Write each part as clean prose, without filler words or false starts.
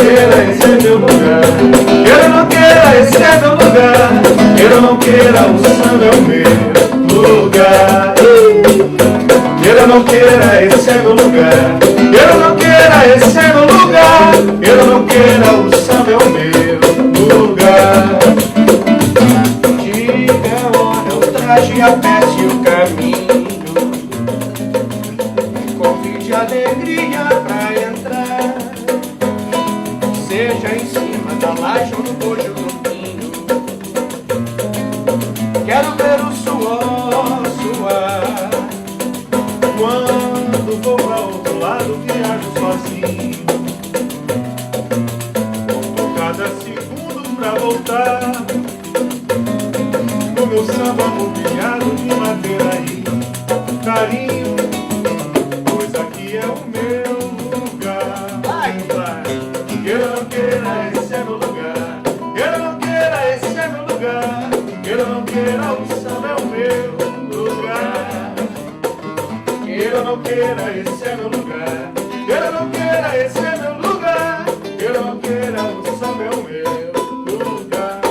queira, esse é meu lugar. Queira ou não queira, esse é meu lugar. Queira ou não queira, o samba é o meu lugar. Queira ou não queira, esse é meu lugar. Queira ou não queira, esse é meu lugar. Queira ou não queira, o samba é o meu lugar. Diga onde eu traje a peste e o caminho. Convide a alegria pra entrar. Seja em cima da laje ou no bojo do ninho. Quero ver o suor suar. Quando vou pra outro lado, viajo sozinho. Conto cada segundo pra voltar. No meu samba mobiliado de madeira e carinho. Pois aqui é o meu lugar. Vai. Queira ou não queira, esse é meu lugar. Queira ou não queira, esse é meu lugar. Queira ou não queira, o samba é o meu lugar. Queira ou não queira, esse é meu lugar. Queira ou não queira, esse é meu lugar. Queira ou não queira, o samba é o meu lugar.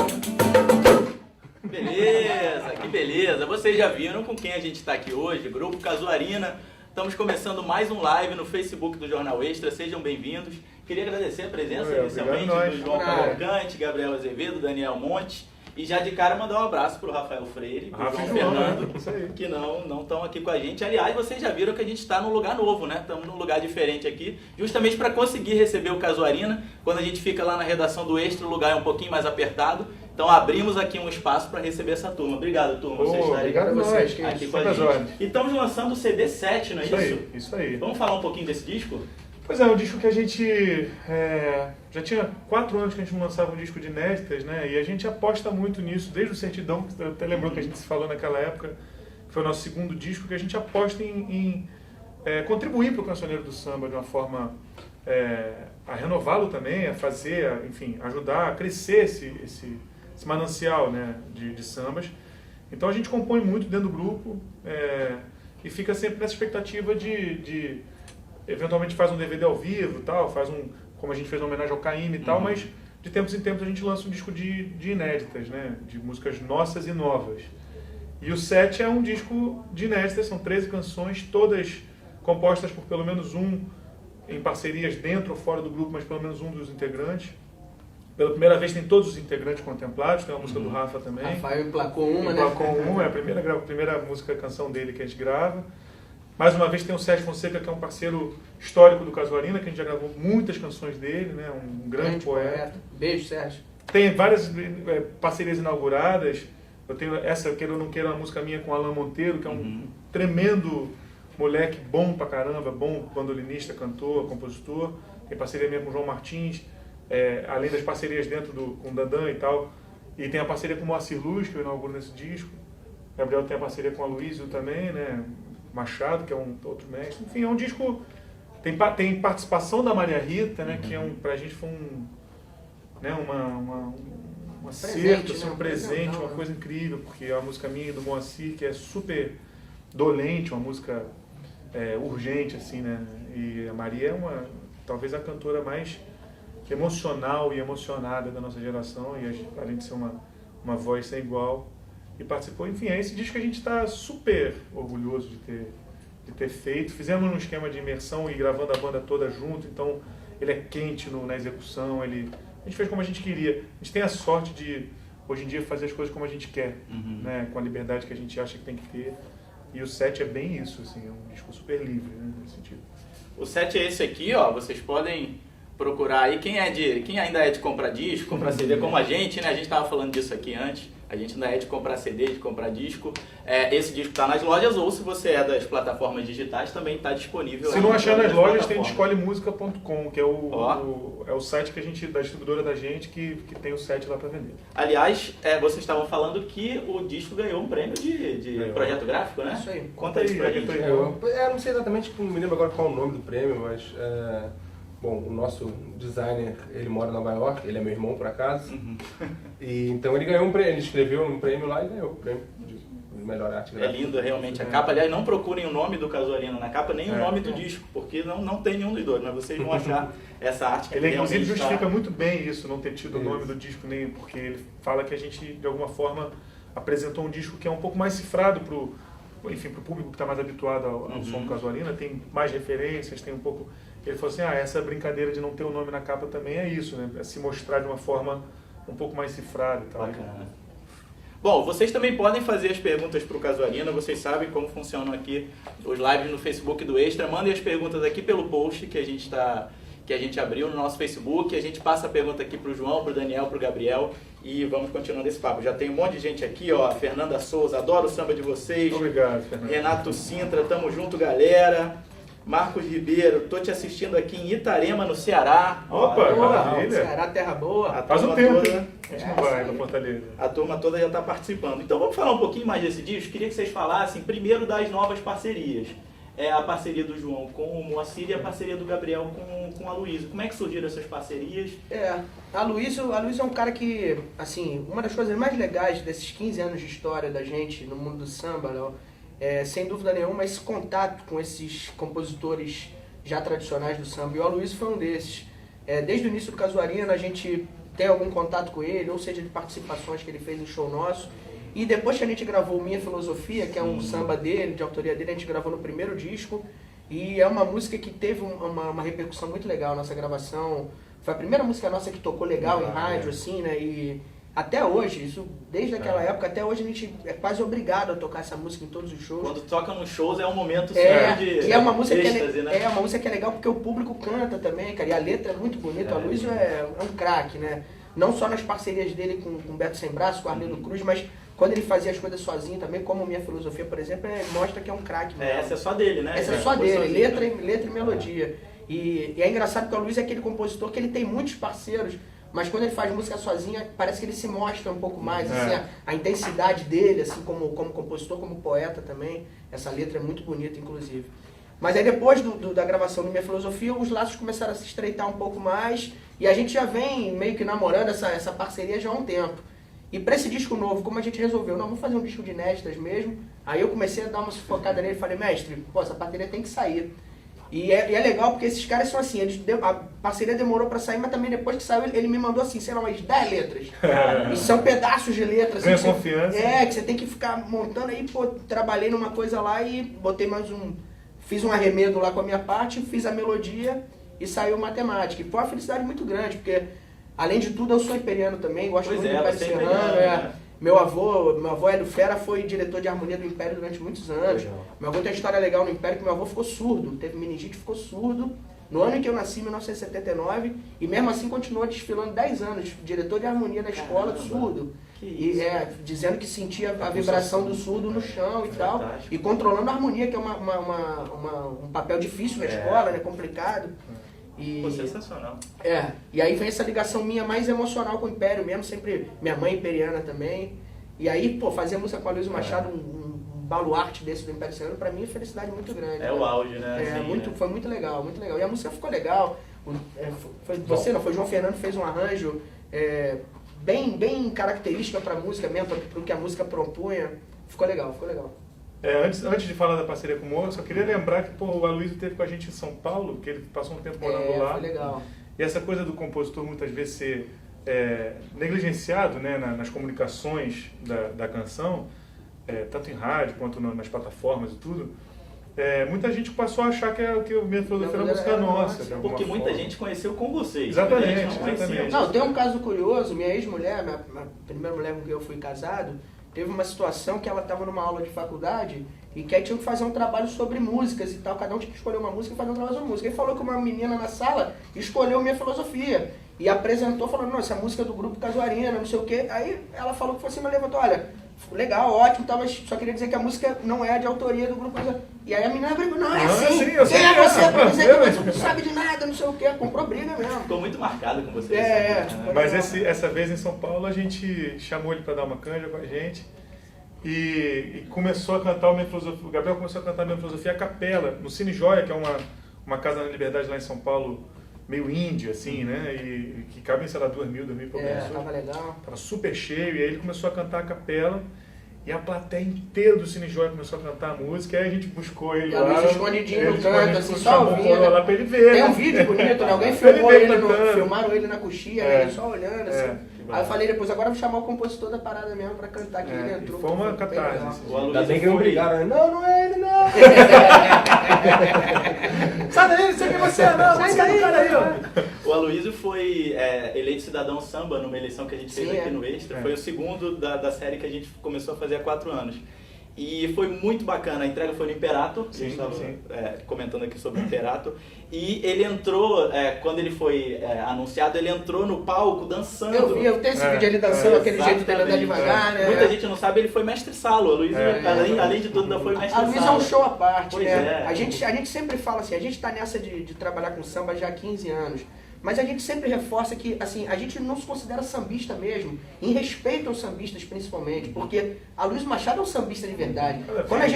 Beleza, que beleza. Vocês já viram com quem a gente está aqui hoje? Grupo Casuarina. Estamos começando mais um live no Facebook do Jornal Extra. Sejam bem-vindos. Queria agradecer a presença inicialmente do João Cavalcante, Gabriel Azevedo, Daniel Monte. E já de cara mandar um abraço para o Rafael Freire, para o João Fernando, que não estão aqui com a gente. Aliás, vocês já viram que a gente está num lugar novo, né? Estamos num lugar diferente aqui, justamente para conseguir receber o Casuarina. Quando a gente fica lá na redação do Extra, o lugar é um pouquinho mais apertado. Então abrimos aqui um espaço para receber essa turma. Obrigado, turma, vocês estarem aqui com a gente. E estamos lançando o CD 7, não é isso? Isso aí. Vamos falar um pouquinho desse disco? Pois é, um disco que a gente já tinha 4 anos que a gente não lançava um disco de inéditas, né? E a gente aposta muito nisso, desde o Certidão, que até lembrou que a gente se falou naquela época, que foi o nosso segundo disco, que a gente aposta em contribuir para o cancioneiro do samba de uma forma a renová-lo também, a fazer, enfim, ajudar a crescer esse manancial, né, de sambas. Então a gente compõe muito dentro do grupo e fica sempre nessa expectativa de eventualmente faz um DVD ao vivo, tal, como a gente fez uma homenagem ao Caymmi e tal, mas de tempos em tempos a gente lança um disco de inéditas, né, de músicas nossas e novas. E o 7 é um disco de inéditas, são 13 canções, todas compostas por pelo menos um, em parcerias dentro ou fora do grupo, mas pelo menos um dos integrantes. Pela primeira vez tem todos os integrantes contemplados, tem uma música do Rafa também. Rafael emplacou uma, né? Emplacou uma, é a primeira música, canção dele que a gente grava. Mais uma vez tem o Sérgio Fonseca, que é um parceiro histórico do Casuarina, que a gente já gravou muitas canções dele, né? Um grande poeta. Beijo, Sérgio. Tem várias parcerias inauguradas. Eu tenho essa, queira ou não queira, uma música minha com o Alan Monteiro, que é um tremendo moleque, bom pra caramba, bom bandolinista, cantor, compositor. Tem parceria minha com o João Martins, além das parcerias dentro com o Dandan e tal. E tem a parceria com o Moacir Luz, que eu inauguro nesse disco. O Gabriel tem a parceria com a Luísio também, né? Machado, que é um outro mestre. Enfim, é um disco... Tem participação da Maria Rita, né? Que pra gente foi um acerto, assim, um presente, uma coisa incrível, porque é uma música minha e do Moacir, que é super dolente, uma música urgente, assim, né? E a Maria é talvez a cantora mais emocional e emocionada da nossa geração, e além de ser uma voz sem igual, e participou. Enfim, é esse disco que a gente está super orgulhoso de ter feito. Fizemos um esquema de imersão e gravando a banda toda junto, então ele é quente na execução, a gente fez como a gente queria. A gente tem a sorte de, hoje em dia, fazer as coisas como a gente quer, né? Com a liberdade que a gente acha que tem que ter. E o 7 é bem isso, assim, é um disco super livre, né, nesse sentido. O 7 é esse aqui, ó, vocês podem procurar aí, quem ainda é de comprar disco, comprar CD, como a gente, né, a gente estava falando disso aqui antes, a gente ainda é de comprar CD, de comprar disco, esse disco está nas lojas, ou se você é das plataformas digitais, também está disponível. Se não achar nas lojas, tem escolhemusica.com, que é o site que da distribuidora da gente, que tem o 7 lá para vender. Aliás, vocês estavam falando que o disco ganhou um prêmio de projeto gráfico, né? Isso aí. Conta isso pra gente. Eu não sei exatamente, não me lembro agora qual é o nome do prêmio, mas... Bom, o nosso designer, ele mora em Nova York, ele é meu irmão por acaso, e então ele ganhou um prêmio, ele escreveu um prêmio lá e ganhou o prêmio de melhor arte É gráfica. lindo realmente a capa. Aliás, não procurem o nome do Casuarina na capa, nem o nome do disco, porque não tem nenhum dos dois, mas vocês vão achar essa arte que ele inclusive justifica tá... muito bem isso, não ter tido o nome do disco, nem porque ele fala que a gente, de alguma forma, apresentou um disco que é um pouco mais cifrado pro público que está mais habituado ao som do Casuarina, tem mais referências, tem um pouco... Ele falou assim, essa brincadeira de não ter o nome na capa também é isso, né? É se mostrar de uma forma um pouco mais cifrada e tal. Bacana. Bom, vocês também podem fazer as perguntas para o Casuarina, vocês sabem como funcionam aqui os lives no Facebook do Extra. Mandem as perguntas aqui pelo post que a gente abriu no nosso Facebook. A gente passa a pergunta aqui para o João, para o Daniel, para o Gabriel e vamos continuando esse papo. Já tem um monte de gente aqui, ó. Fernanda Souza, adoro o samba de vocês. Obrigado, Fernanda. Renato Sintra, tamo junto, galera. Marcos Ribeiro, tô te assistindo aqui em Itarema, no Ceará. Opa, maravilha. Ceará, terra boa. Faz um tempo, né? A gente não vai pra Fortaleza. A turma toda já está participando. Então vamos falar um pouquinho mais desse disco. Queria que vocês falassem primeiro das novas parcerias. A parceria do João com o Moacir e a parceria do Gabriel com a Luísa. Como é que surgiram essas parcerias? A Luísa é um cara que, assim, uma das coisas mais legais desses 15 anos de história da gente no mundo do samba, Léo, sem dúvida nenhuma, esse contato com esses compositores já tradicionais do samba. E o Aloysio foi um desses. Desde o início do Casuarina, a gente tem algum contato com ele, ou seja, de participações que ele fez em show nosso. E depois que a gente gravou Minha Filosofia, que é um samba dele, de autoria dele, a gente gravou no primeiro disco. E é uma música que teve uma repercussão muito legal, nossa gravação. Foi a primeira música nossa que tocou legal em rádio, assim, né? E até hoje, isso desde aquela época, até hoje a gente é quase obrigado a tocar essa música em todos os shows. Quando toca nos shows é um momento de e é uma música êxtase, né? É uma música que é legal porque o público canta também, cara, e a letra é muito bonita. O Aloysio é um craque, né? Não só nas parcerias dele com o Beto Sem Braço, com o Arlindo Cruz, mas quando ele fazia as coisas sozinho também, como Minha Filosofia, por exemplo, mostra que é um craque. Essa é só dele, né? Essa é só dele, letra e melodia. E é engraçado porque o Aloysio é aquele compositor que ele tem muitos parceiros, mas quando ele faz música sozinha, parece que ele se mostra um pouco mais, assim, a intensidade dele, assim, como compositor, como poeta também. Essa letra é muito bonita, inclusive. Mas aí depois da gravação do Minha Filosofia, os laços começaram a se estreitar um pouco mais, e a gente já vem meio que namorando essa parceria já há um tempo. E para esse disco novo, como a gente resolveu, não, vamos fazer um disco de inéditas mesmo, aí eu comecei a dar uma sufocada nele e falei, mestre, essa parceria tem que sair. E é legal porque esses caras são assim, a parceria demorou pra sair, mas também depois que saiu ele me mandou assim, sei lá, umas 10 letras. E são pedaços de letras. Ganha confiança. Que você tem que ficar montando aí, pô, trabalhei numa coisa lá e botei fiz um arremedo lá com a minha parte, fiz a melodia e saiu matemática. E foi uma felicidade muito grande, porque além de tudo eu sou imperiano também, gosto muito do Império Serrano. Meu avô Hélio Fera foi diretor de harmonia do Império durante muitos anos. Legal. Meu avô tem uma história legal no Império, que meu avô ficou surdo, teve meningite, ficou surdo no ano em que eu nasci, em 1979, e mesmo assim continuou desfilando 10 anos, diretor de harmonia da escola, surdo. E dizendo que sentia a vibração do surdo no chão e tal, e controlando a harmonia, que é um papel difícil na escola, né, complicado. Pô, sensacional. E aí vem essa ligação minha mais emocional com o Império mesmo, sempre minha mãe imperiana também. E aí, pô, fazer música com a Aloysio Machado, um baluarte desse do Império Serrano, pra mim é felicidade muito grande. O auge, né? Assim, foi muito legal, muito legal. E a música ficou legal. Foi João Fernando fez um arranjo bem característica pra música mesmo, pro que a música propunha. Ficou legal. Antes de falar da parceria com o Moura, só queria lembrar que o Aloysio esteve com a gente em São Paulo, que ele passou um tempo morando lá. Foi legal. E essa coisa do compositor muitas vezes ser negligenciado, né, nas comunicações da canção, tanto em rádio quanto nas plataformas e tudo, muita gente passou a achar que o Minha Filosofia era música nossa. Porque muita gente conheceu com vocês. Exatamente. Não, tem um caso curioso, minha ex-mulher, minha primeira mulher com quem eu fui casado, teve uma situação que ela estava numa aula de faculdade e que aí tinha que fazer um trabalho sobre músicas e tal, cada um tinha que escolher uma música e fazer um trabalho sobre música. Ele falou que uma menina na sala escolheu Minha Filosofia e apresentou falando, não, essa música é do grupo Casuarina, não sei o quê. Aí ela falou que foi assim, mas levantou, olha, legal, ótimo, tá, mas só queria dizer que a música não é de autoria do grupo Casuarina. E aí a menina brigou, não, é assim, eu sei quem é você pra dizer que você não sabe de nada, não sei o quê, comprou briga mesmo. Ficou muito marcado com vocês. Mas essa vez em São Paulo a gente chamou ele para dar uma canja com a gente. E começou a cantar o Minha Filosofia. O Gabriel começou a cantar a Minha Filosofia a capela, no Cine Joia, que é uma casa na Liberdade lá em São Paulo, meio índia, assim, né? E que cabem, sei lá, 2.000 e poucas pessoas. Tava legal. Tava super cheio, e aí ele começou a cantar a capela. E a plateia inteira do Cine Joia começou a cantar a música, aí a gente buscou ele lá. Luiz escondidinho no canto, assim, só ouvindo. Lá pra ele ver. Tem um vídeo bonito, né? Alguém filmou ele filmaram ele na coxinha, né? Ele só olhando, assim. Aí eu falei depois, agora eu vou chamar o compositor da parada mesmo pra cantar, que ele entrou. Foi uma catarse. Ainda bem que não brigaram, né? Não é ele, não! Sai daí, não sei quem você é, não! Sai daí, cara aí, ó! O Aloysio foi eleito cidadão samba numa eleição que a gente fez aqui no Extra. Foi o segundo da série que a gente começou a fazer há 4 anos. E foi muito bacana, a entrega foi no Imperato, a gente estava comentando aqui sobre o Imperato. E ele entrou, quando ele foi anunciado, ele entrou no palco dançando. Eu tenho esse vídeo ali dançando, aquele jeito dele andar devagar, né? Muita gente não sabe, ele foi mestre salo. O Aloysio, além de tudo, ainda foi mestre salo. A Luiz é um show à parte, pois né? A gente sempre fala assim, a gente tá nessa de trabalhar com samba já há 15 anos. Mas a gente sempre reforça que, assim, a gente não se considera sambista mesmo, em respeito aos sambistas principalmente, porque a Luiz Machado é um sambista de verdade. Quando a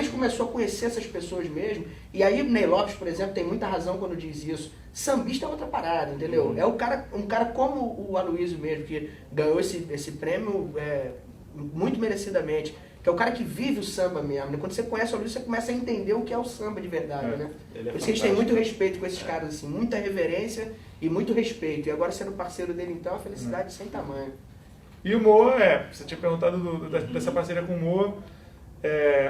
gente começou a conhecer essas pessoas mesmo, e aí Ney Lopes, por exemplo, tem muita razão quando diz isso, sambista é outra parada, entendeu? É um cara como o Aloysio mesmo, que ganhou esse prêmio muito merecidamente. Que é o cara que vive o samba mesmo, né? Quando você conhece o Aloysio, você começa a entender o que é o samba de verdade, né? Por isso que a gente tem muito respeito com esses caras, assim, muita reverência e muito respeito. E agora sendo parceiro dele, então, a felicidade sem tamanho. E o Moa, você tinha perguntado dessa parceria com o Moa,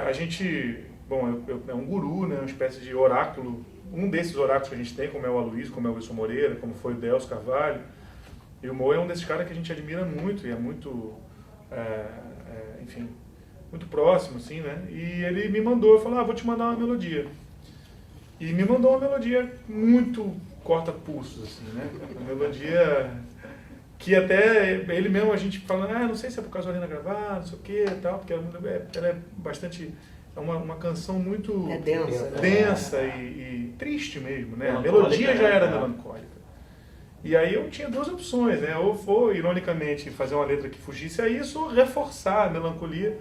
a gente, bom, é um guru, né? Uma espécie de oráculo, um desses oráculos que a gente tem, como é o Aloysio, como é o Wilson Moreira, como foi o Delcio Carvalho. E o Moa é um desses caras que a gente admira muito e é muito, enfim, muito próximo, assim, né? E ele me mandou, falou, vou te mandar uma melodia. E me mandou uma melodia muito corta-pulsos, assim, né? Uma melodia que até ele mesmo, a gente fala, não sei se é por causa da Arena gravar, não sei o que e tal, porque ela é bastante, é uma canção muito densa e triste mesmo, né? A melodia já era melancólica. E aí eu tinha 2 opções, né? Ou for, ironicamente, fazer uma letra que fugisse a isso, ou reforçar a melancolia.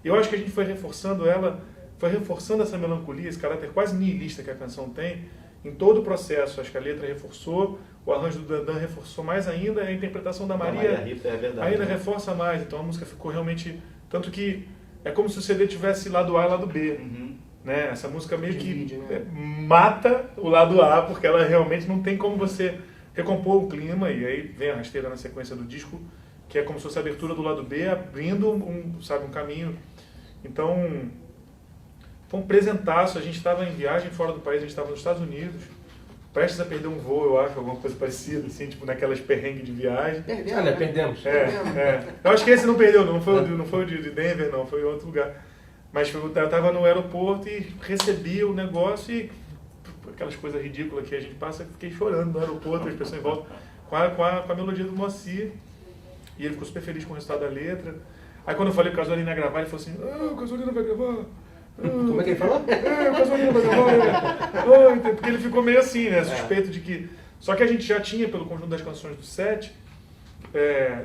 Eu acho que a gente foi reforçando essa melancolia, esse caráter quase nihilista que a canção tem, em todo o processo. Acho que a letra reforçou, o arranjo do Dandan reforçou mais ainda, a interpretação da Maria Rita, ainda reforça mais. Então a música ficou realmente... Tanto que é como se o CD tivesse lado A e lado B. Né? Essa música meio que mata o lado A, porque ela realmente não tem como você recompor o clima, e aí vem a rasteira na sequência do disco, que é como se fosse a abertura do lado B, abrindo um caminho. Então, foi um presentaço. A gente estava em viagem fora do país, a gente estava nos Estados Unidos, prestes a perder um voo, eu acho, alguma coisa parecida, assim, tipo naquelas perrengues de viagem. Perdemos. Eu acho que esse não perdeu, não foi o de Denver, não, foi em outro lugar. Mas eu estava no aeroporto e recebi o negócio e aquelas coisas ridículas que a gente passa, fiquei chorando no aeroporto, as pessoas em volta, com a melodia do Moacir. E ele ficou super feliz com o resultado da letra. Aí quando eu falei que o Casolina ia gravar, ele falou assim, o Casolina vai gravar. Como é que ele falou? O Casolina vai gravar. Porque ele ficou meio assim, né, suspeito de que... Só que a gente já tinha, pelo conjunto das canções do set,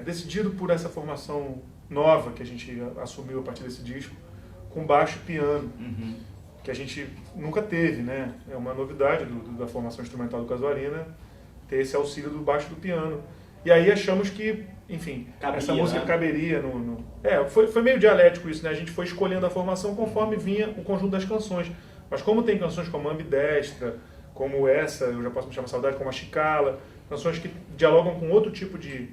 decidido por essa formação nova que a gente assumiu a partir desse disco, com baixo e piano, que a gente nunca teve, né? É uma novidade da formação instrumental do Casuarina, ter esse auxílio do baixo e do piano. E aí achamos que, enfim, essa música caberia no... Foi meio dialético isso, né? A gente foi escolhendo a formação conforme vinha o conjunto das canções. Mas como tem canções como Ambidestra, como essa, Eu Já Posso Me Chamar Saudade, como a Chicala, canções que dialogam com outro tipo de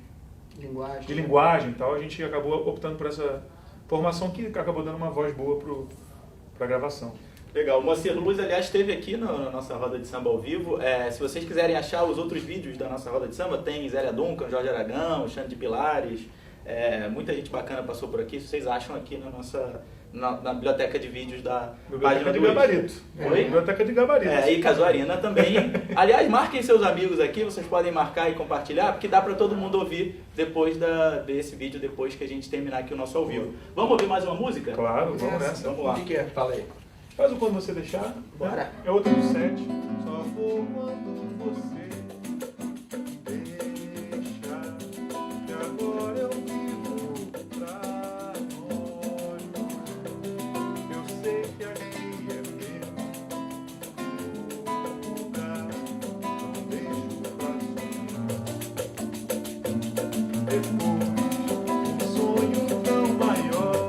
linguagem e tal, a gente acabou optando por essa formação que acabou dando uma voz boa para a gravação. Legal. O Moacir Luz, aliás, esteve aqui na nossa roda de samba ao vivo. Se vocês quiserem achar os outros vídeos da nossa roda de samba, tem Zélia Duncan, Jorge Aragão, Xande de Pilares. Muita gente bacana passou por aqui. Vocês acham aqui na biblioteca de vídeos da página do Gabarito. Biblioteca de Gabarito. E Casuarina também. Aliás, marquem seus amigos aqui, vocês podem marcar e compartilhar, porque dá para todo mundo ouvir depois desse vídeo, depois que a gente terminar aqui o nosso ao vivo. Vamos ouvir mais uma música? Claro, vamos nessa. Vamos lá. O que é? Fala aí. Faz o Quando Você Deixar. Bora. É outro do set. Só vou quando você deixar, que agora eu vivo pra nós. Eu sei que aqui é meu lugar, não deixo pra sonhar. Depois, um sonho tão maior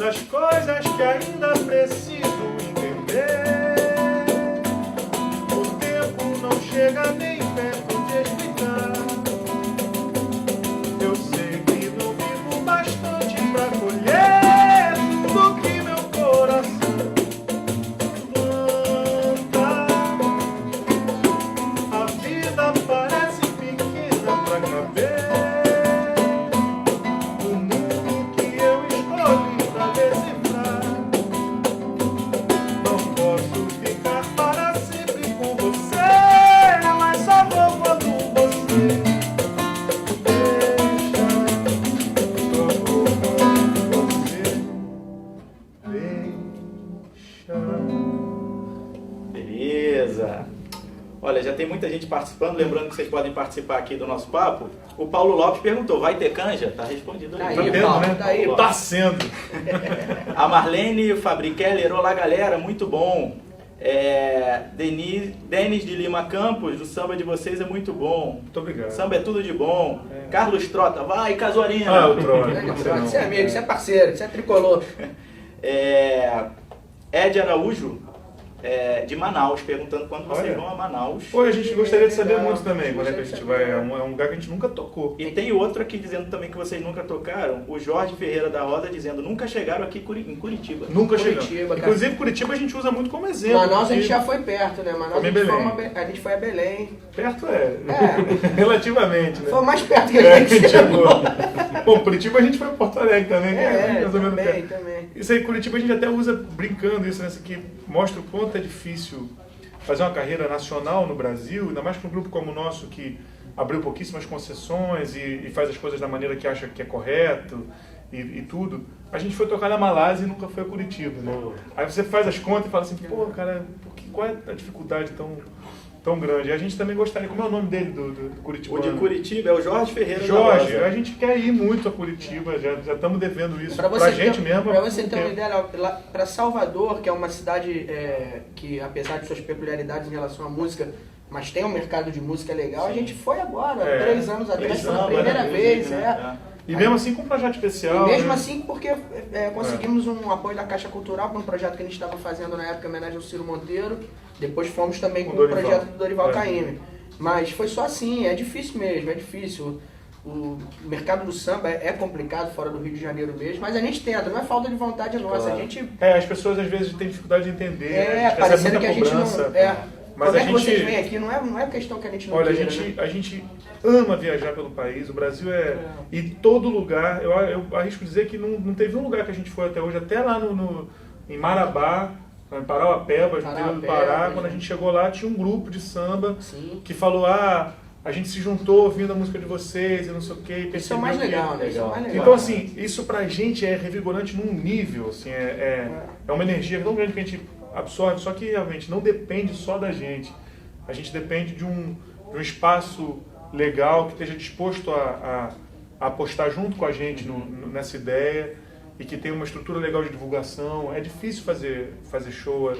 das coisas que ainda preciso entender. O tempo não chega nem perto de explicar. Eu sei que não vivo bastante pra colher tudo que meu coração planta. A vida parece pequena pra caber. Beleza. Olha, já tem muita gente participando, lembrando que vocês podem participar aqui do nosso papo. O Paulo Lopes perguntou, vai ter canja? Tá respondido aí. Tá aí, tendo, Paulo, né? tá aí. Tá sendo. A Marlene Fabriceller, olá galera, muito bom. Denis de Lima Campos, o samba de vocês é muito bom. Muito obrigado. Samba é tudo de bom. Carlos Trota, vai Casuarina. Ah, o Trota. Você é amigo, você é parceiro, você é tricolor. Ed Araújo, de Manaus, perguntando quando vocês vão a Manaus. Pô, a gente gostaria de saber Legal. muito também quando é que a gente vai. É um lugar que a gente nunca tocou. E tem outro aqui dizendo também que vocês nunca tocaram, o Jorge Ferreira da Roda dizendo, nunca chegaram aqui em Curitiba. Nunca Curitiba, chegamos. cara. Inclusive, Curitiba a gente usa muito como exemplo. Manaus a gente porque já foi perto, né? Manaus a gente foi a Belém. Perto relativamente, né? Foi o mais perto que a gente chegou. Bom, Curitiba a gente foi para Porto Alegre também, que mais ou menos também, perto. também. Isso aí, Curitiba a gente até usa brincando isso, né? Isso aqui mostra o quanto é difícil fazer uma carreira nacional no Brasil, ainda mais para um grupo como o nosso que abriu pouquíssimas concessões e faz as coisas da maneira que acha que é correto e tudo. A gente foi tocar na Malásia e nunca foi a Curitiba, né? Aí você faz as contas e fala assim, pô, cara, qual é a dificuldade tão grande? E a gente também gostaria, como é o nome dele do Curitiba? O de Curitiba é o Jorge Ferreira Jorge, da Roda. a gente quer ir muito a Curitiba, já estamos devendo isso Pra gente mesmo. Para você ter uma ideia, para Salvador, que é uma cidade que, apesar de suas peculiaridades em relação à música, mas tem um mercado de música legal, a gente foi agora, 3 anos atrás, pela primeira vez. E mesmo assim com um projeto especial. E mesmo né? assim porque conseguimos um apoio da Caixa Cultural para um projeto que a gente estava fazendo na época, em homenagem ao Ciro Monteiro. Depois fomos também com o projeto do Dorival Caymmi. Mas foi só assim, é difícil mesmo, é difícil. O mercado do samba é complicado fora do Rio de Janeiro mesmo, mas a gente tenta, não é falta de vontade nossa, a gente... as pessoas às vezes têm dificuldade de entender, a gente parecendo que a gente cobrança, não... mas como a é que gente... vocês vêm aqui? Não é questão que a gente não Olha, queira, a gente ama viajar pelo país, o Brasil e todo lugar, eu arrisco dizer que não teve um lugar que a gente foi até hoje, até lá em Marabá, em Parauapeba, interior do Pará, quando a gente chegou lá tinha um grupo de samba que falou, a gente se juntou ouvindo a música de vocês e não sei o que. Isso é o mais legal, né? Isso é o mais legal. Então, assim, isso pra gente é revigorante num nível, assim, é uma energia tão grande que a gente absorve, só que realmente não depende só da gente. A gente depende de um espaço legal que esteja disposto a apostar junto com a gente nessa ideia e que tenha uma estrutura legal de divulgação. É difícil fazer show,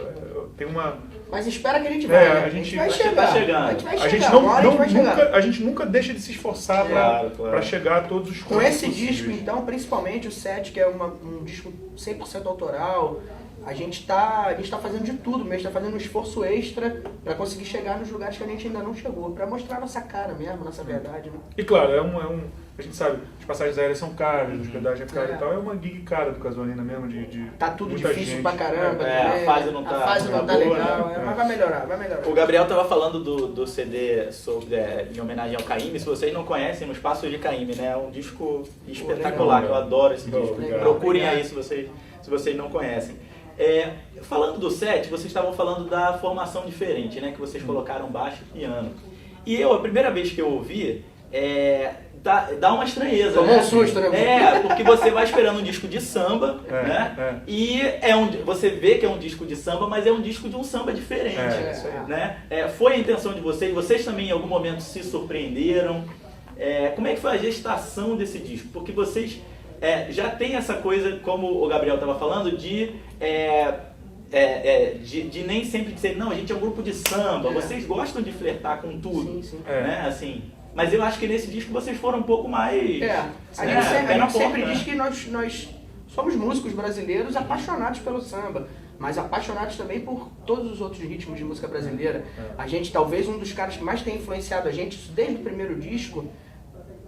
tem uma... Mas espera que a gente vai, né? A gente vai chegar. A gente nunca deixa de se esforçar para chegar a todos os com esse disco, então, principalmente o 7, que é um disco 100% autoral, a gente tá fazendo de tudo mesmo, está fazendo um esforço extra para conseguir chegar nos lugares que a gente ainda não chegou, para mostrar nossa cara mesmo, nossa verdade, né? E claro, a gente sabe, as passagens aéreas são caras, a hospedagem é cara e tal, é uma gig cara do Casuarina mesmo, tá tudo muita difícil gente. pra caramba, a fase não tá legal, boa, mas vai melhorar. O Gabriel tava falando do CD em homenagem ao Caymmi. Se vocês não conhecem, no Espaço de Caymmi, né? É um disco espetacular, que eu adoro esse disco. Procurem aí se vocês não conhecem. Falando do set, vocês estavam falando da formação diferente, né? Que vocês colocaram baixo e piano. E a primeira vez que eu ouvi, dá uma estranheza, Tomou um susto, né? Porque você vai esperando um disco de samba, né? E você vê que é um disco de samba, mas é um disco de um samba diferente, né? Foi a intenção de vocês também em algum momento se surpreenderam. Como é que foi a gestação desse disco? Porque vocês já tem essa coisa, como o Gabriel estava falando, de nem sempre dizer, não, a gente é um grupo de samba, vocês gostam de flertar com tudo, né? Assim, mas eu acho que nesse disco vocês foram um pouco mais... A gente sempre diz que nós somos músicos brasileiros apaixonados pelo samba, mas apaixonados também por todos os outros ritmos de música brasileira. A gente, talvez, um dos caras que mais tem influenciado a gente, isso desde o primeiro disco,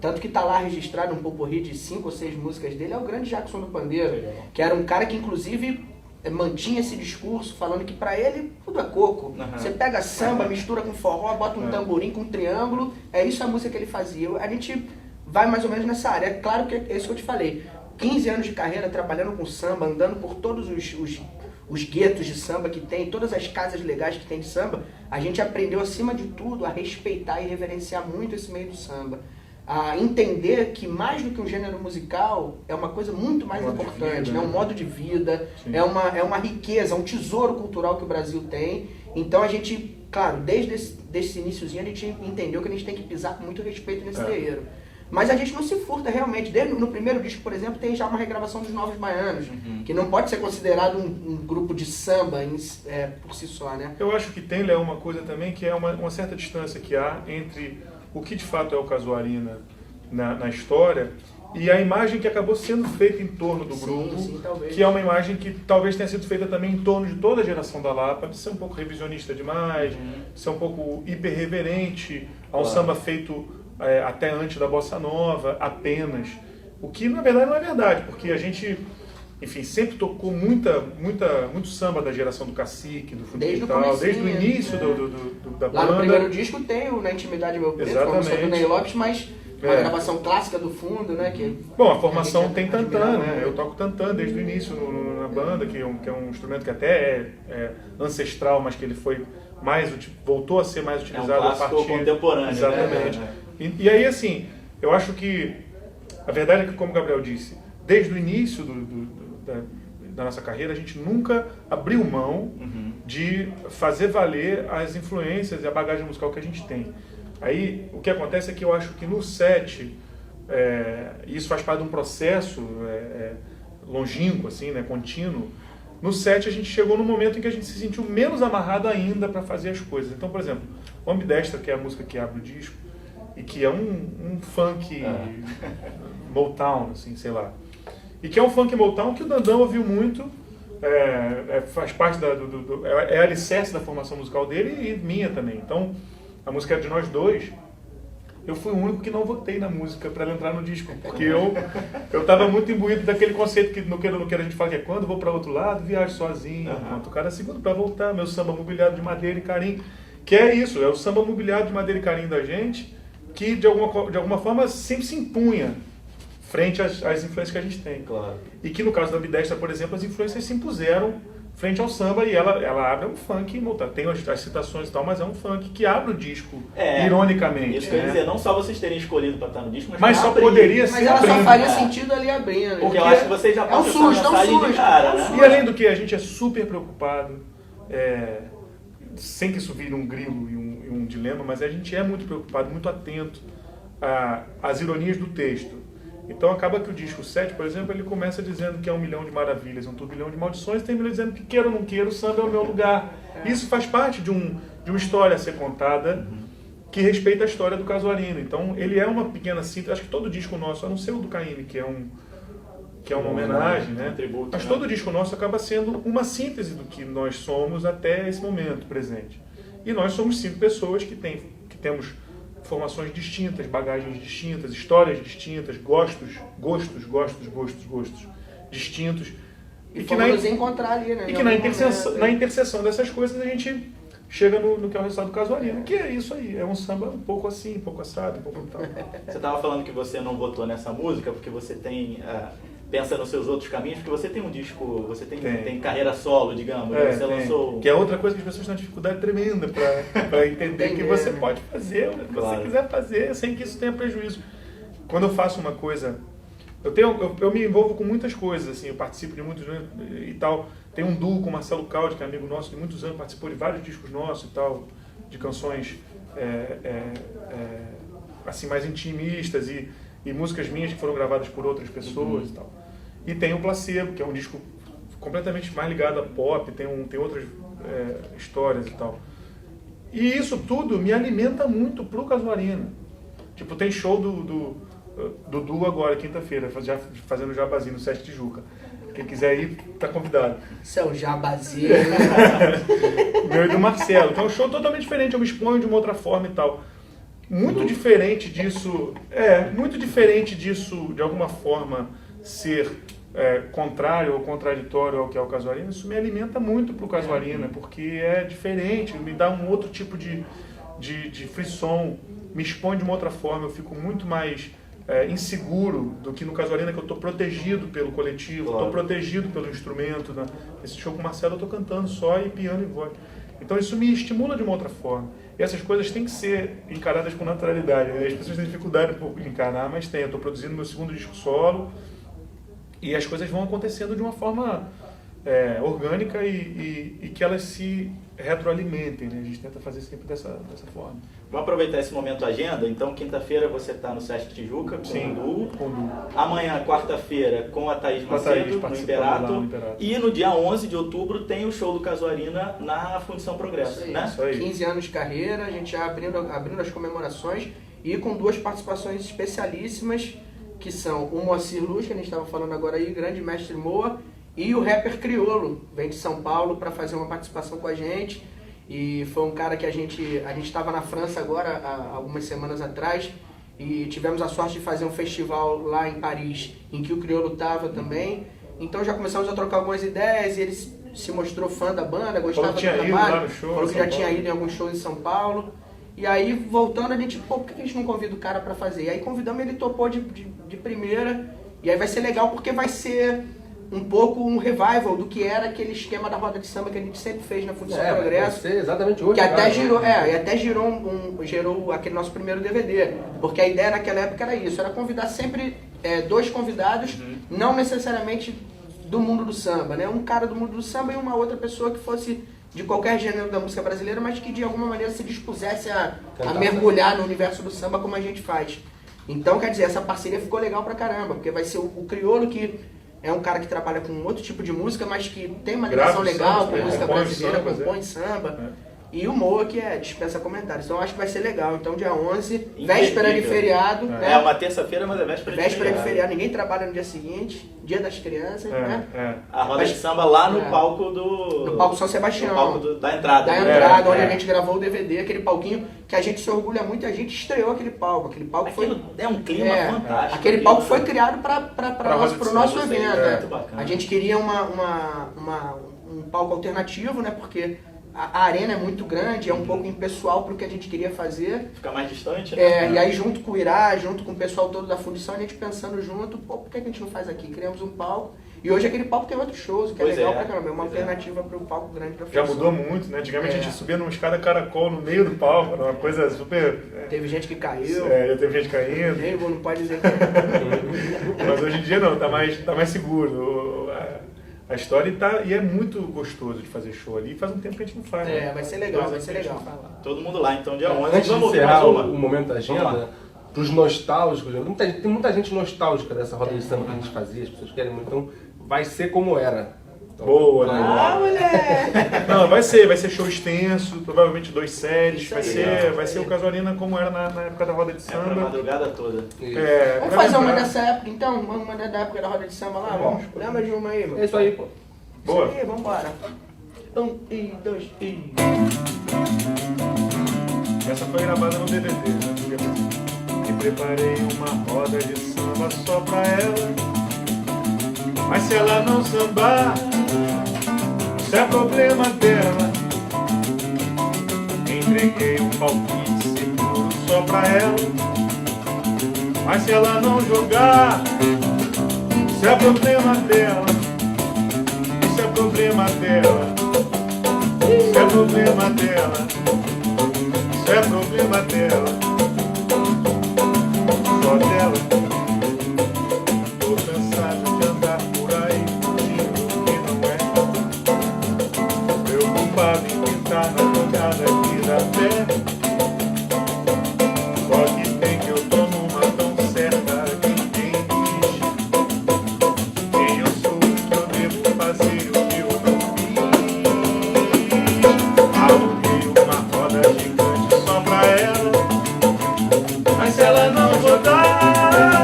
tanto que tá lá registrado um potpourri de 5 ou 6 músicas dele, é o grande Jackson do Pandeiro, que era um cara que, inclusive, mantinha esse discurso falando que pra ele tudo é coco. Você pega samba, mistura com forró, bota um tamborim com um triângulo, é isso a música que ele fazia. A gente vai mais ou menos nessa área. É claro que é isso que eu te falei. 15 anos de carreira trabalhando com samba, andando por todos os guetos de samba que tem, todas as casas legais que tem de samba, a gente aprendeu, acima de tudo, a respeitar e reverenciar muito esse meio do samba. A entender que mais do que um gênero musical é uma coisa muito mais importante, né? Um modo de vida, é uma riqueza, um tesouro cultural que o Brasil tem. Então a gente, claro, desde esse iniciozinho a gente entendeu que a gente tem que pisar com muito respeito nesse terreiro. Mas a gente não se furta realmente. Desde no primeiro disco, por exemplo, tem já uma regravação dos Novos Baianos, que não pode ser considerado um grupo de samba por si só, né? Eu acho que tem, Léo, uma coisa também que é uma certa distância que há entre o que de fato é o Casuarina na história e a imagem que acabou sendo feita em torno do grupo, que é uma imagem que talvez tenha sido feita também em torno de toda a geração da Lapa, de ser um pouco revisionista demais, de ser um pouco hiperreverente a um samba feito até antes da Bossa Nova, apenas. O que na verdade não é verdade, porque a gente, enfim, sempre tocou muito samba da geração do Cacique, do Fundo Quintal, desde o início da banda. Lá no primeiro disco tem o Na Intimidade Meu Preto, a música do Ney Lopes, mas uma gravação clássica do fundo, né? Bom, a formação tem tantã, né? Eu toco tantã desde o início na banda, que é um instrumento que até é ancestral, mas que ele foi voltou a ser mais utilizado a partir contemporâneo. Exatamente. Né? E aí, assim, eu acho que a verdade é que, como o Gabriel disse, desde o início da nossa carreira, a gente nunca abriu mão de fazer valer as influências e a bagagem musical que a gente tem. Aí, o que acontece é que eu acho que no set, isso faz parte de um processo longínquo, assim, né, contínuo. No set, a gente chegou num momento em que a gente se sentiu menos amarrado ainda para fazer as coisas. Então, por exemplo, o Ambidestra, que é a música que abre o disco, e que é um funk Motown, assim, sei lá. E que é um funk Motown que o Dandão ouviu muito, faz parte é alicerce da formação musical dele e minha também. Então, a música é de nós dois. Eu fui o único que não votei na música para ela entrar no disco, porque eu estava muito imbuído daquele conceito que no queira a gente fala que é quando vou para outro lado, viajo sozinho, quanto cada segundo para voltar, meu samba mobiliado de madeira e carinho, que é isso, é o samba mobiliado de madeira e carinho da gente, que de alguma forma sempre se impunha frente às influências que a gente tem. Claro. E que no caso da Ambidestra, por exemplo, as influências se impuseram frente ao samba e ela abre um funk, tem as citações e tal, mas é um funk que abre o disco, ironicamente. Isso quer dizer, não só vocês terem escolhido para estar no disco, mas só poderia ser abrindo. Mas ela só faria sentido ali abrindo. Porque eu acho que vocês já passam essa mensagem de cara, né? E além do que, a gente é super preocupado, sem que isso vire um grilo e um dilema, mas a gente é muito preocupado, muito atento às ironias do texto. Então acaba que o disco 7, por exemplo, ele começa dizendo que é 1 milhão de maravilhas, um turbilhão de maldições, e termina dizendo que queira ou não queira, o samba é o meu lugar. Isso faz parte de uma história a ser contada que respeita a história do Casuarina. Então ele é uma pequena síntese, acho que todo disco nosso, a não ser o do Caymmi, que é uma homenagem, né? Um tributo, mas todo disco nosso acaba sendo uma síntese do que nós somos até esse momento presente. E nós somos 5 pessoas que temos formações distintas, bagagens distintas, histórias distintas, gostos distintos. E que nos encontrar ali, né? E que na interseção dessas coisas a gente chega no que é o resultado do Casuarina, que é isso aí, é um samba um pouco assim, um pouco assado, um pouco tal. Você estava falando que você não votou nessa música porque você pensa nos seus outros caminhos, porque você tem um disco, você tem carreira solo, digamos, você lançou... Que é outra coisa que as pessoas têm uma dificuldade tremenda para entender que você pode fazer o que você quiser fazer, sem que isso tenha prejuízo. Quando eu faço uma coisa... Eu me envolvo com muitas coisas, assim, eu participo de muitos e tal. Tem um duo com o Marcelo Caldi, que é amigo nosso de muitos anos, participou de vários discos nossos e tal, de canções assim, mais intimistas e músicas minhas que foram gravadas por outras pessoas e tal. E tem o Placebo, que é um disco completamente mais ligado a pop, tem outras histórias e tal. E isso tudo me alimenta muito pro Casuarina. Tipo, tem show Dudu agora, quinta-feira, já fazendo jabazinho no Sesc Tijuca. Quem quiser ir, tá convidado. Isso é um jabazinho, né? Meu e do Marcelo. Então é um show totalmente diferente, eu me exponho de uma outra forma e tal. Muito diferente disso, de alguma forma, ser contrário ou contraditório ao que é o Casuarina. Isso me alimenta muito pro Casuarina, porque é diferente, me dá um outro tipo de frisson, me expõe de uma outra forma, eu fico muito mais inseguro do que no Casuarina, que eu estou protegido pelo coletivo, estou protegido pelo instrumento. Né? Esse show com o Marcelo eu estou cantando só e piano e voz. Então isso me estimula de uma outra forma. E essas coisas têm que ser encaradas com naturalidade. Né? As pessoas têm dificuldade de encarar, mas tem. Eu estou produzindo meu segundo disco solo e as coisas vão acontecendo de uma forma orgânica e que elas se retroalimentem. Né? A gente tenta fazer sempre dessa forma. Vamos aproveitar esse momento agenda. Então, quinta-feira você está no Sesc Tijuca com o Du. Amanhã, quarta-feira, com a Thaís Macedo, no Imperato. E no dia 11 de outubro tem o show do Casuarina na Fundição Progresso. Isso aí. 15 anos de carreira, a gente já abrindo as comemorações e com 2 participações especialíssimas, que são o Moacir Luz, que a gente estava falando agora aí, grande mestre Moa, e o rapper Criolo, vem de São Paulo para fazer uma participação com a gente. E foi um cara que a gente estava na França agora, há algumas semanas atrás, e tivemos a sorte de fazer um festival lá em Paris, em que o Criolo estava também. Então já começamos a trocar algumas ideias, e ele se mostrou fã da banda, gostava do trabalho, falou que já tinha ido em alguns shows em São Paulo. E aí, voltando, a gente, por que a gente não convida o cara para fazer? E aí convidamos, ele topou de primeira, e aí vai ser legal porque vai ser um pouco um revival do que era aquele esquema da roda de samba que a gente sempre fez na Fundição Progresso. Vai ser exatamente hoje. Que até gerou aquele nosso primeiro DVD. Porque a ideia naquela época era isso, era convidar sempre 2 convidados, não necessariamente do mundo do samba, né? Um cara do mundo do samba e uma outra pessoa que fosse de qualquer gênero da música brasileira, mas que de alguma maneira se dispusesse a mergulhar no universo do samba como a gente faz. Então, quer dizer, essa parceria ficou legal pra caramba, porque vai ser o Criolo, que é um cara que trabalha com outro tipo de música, mas que tem uma ligação legal com música brasileira, compõe samba. E o Moa, que dispensa comentários. Então, acho que vai ser legal. Então, dia 11, véspera de feriado. É uma terça-feira, mas é véspera de feriado. Ninguém trabalha no dia seguinte, dia das crianças, né? A roda de samba lá no palco do... No palco São Sebastião. No palco da entrada. Da entrada, onde a gente gravou o DVD, aquele palquinho que a gente se orgulha muito, a gente estreou aquele palco. Aquele palco é um clima fantástico. Aquele palco foi criado para o nosso evento. A gente queria um palco alternativo, né? Porque a arena é muito grande, é um pouco impessoal para o que a gente queria fazer. Fica mais distante, né? E aí junto com o Irá, junto com o pessoal todo da fundição, a gente pensando junto, por que a gente não faz aqui? Criamos um palco. E hoje aquele palco tem outros shows, que é legal pra caramba. É uma alternativa para o palco grande da fundição. Já mudou muito, né? Antigamente a gente subia numa escada caracol no meio do palco, era uma coisa super... Teve gente que caiu. Já teve gente caindo. Não pode dizer que Mas hoje em dia não, tá mais seguro. A história e é muito gostoso de fazer show ali. Faz um tempo que a gente não faz. Vai ser legal, vai ser legal. Todo mundo lá, então, dia 11. Antes de encerrar o momento da agenda, pros nostálgicos, tem muita gente nostálgica dessa roda de samba que a gente fazia, as pessoas querem muito, então vai ser como era. Então, boa, né? Moleque! Não, vai ser show extenso, provavelmente 2 sets, vai ser o Casuarina como era na época da roda de samba. Pra madrugada toda. Vamos fazer uma dessa época então? Vamos mandar da época da roda de samba lá? Vamos. Lembra de uma aí, mano? É isso aí, pô. Boa. Isso aí, vambora. 1 e 2 e... Essa foi gravada no DVD, né? E preparei uma roda de samba só pra ela. Mas se ela não sambar, isso é problema dela. Entreguei um palpite seguro só pra ela. Mas se ela não jogar, isso é problema dela. Isso é problema dela. Isso é problema dela. Isso é problema dela. Só dela. Tô cansado de andar por aí fingindo que não é. Preocupado em pintar na bancada aqui da terra. Só que tem que eu tô numa tão certa que ninguém diz. Quem eu sou, o que eu devo fazer, o que eu não fiz. Aluguei uma roda gigante só pra ela. Mas se ela não rodar,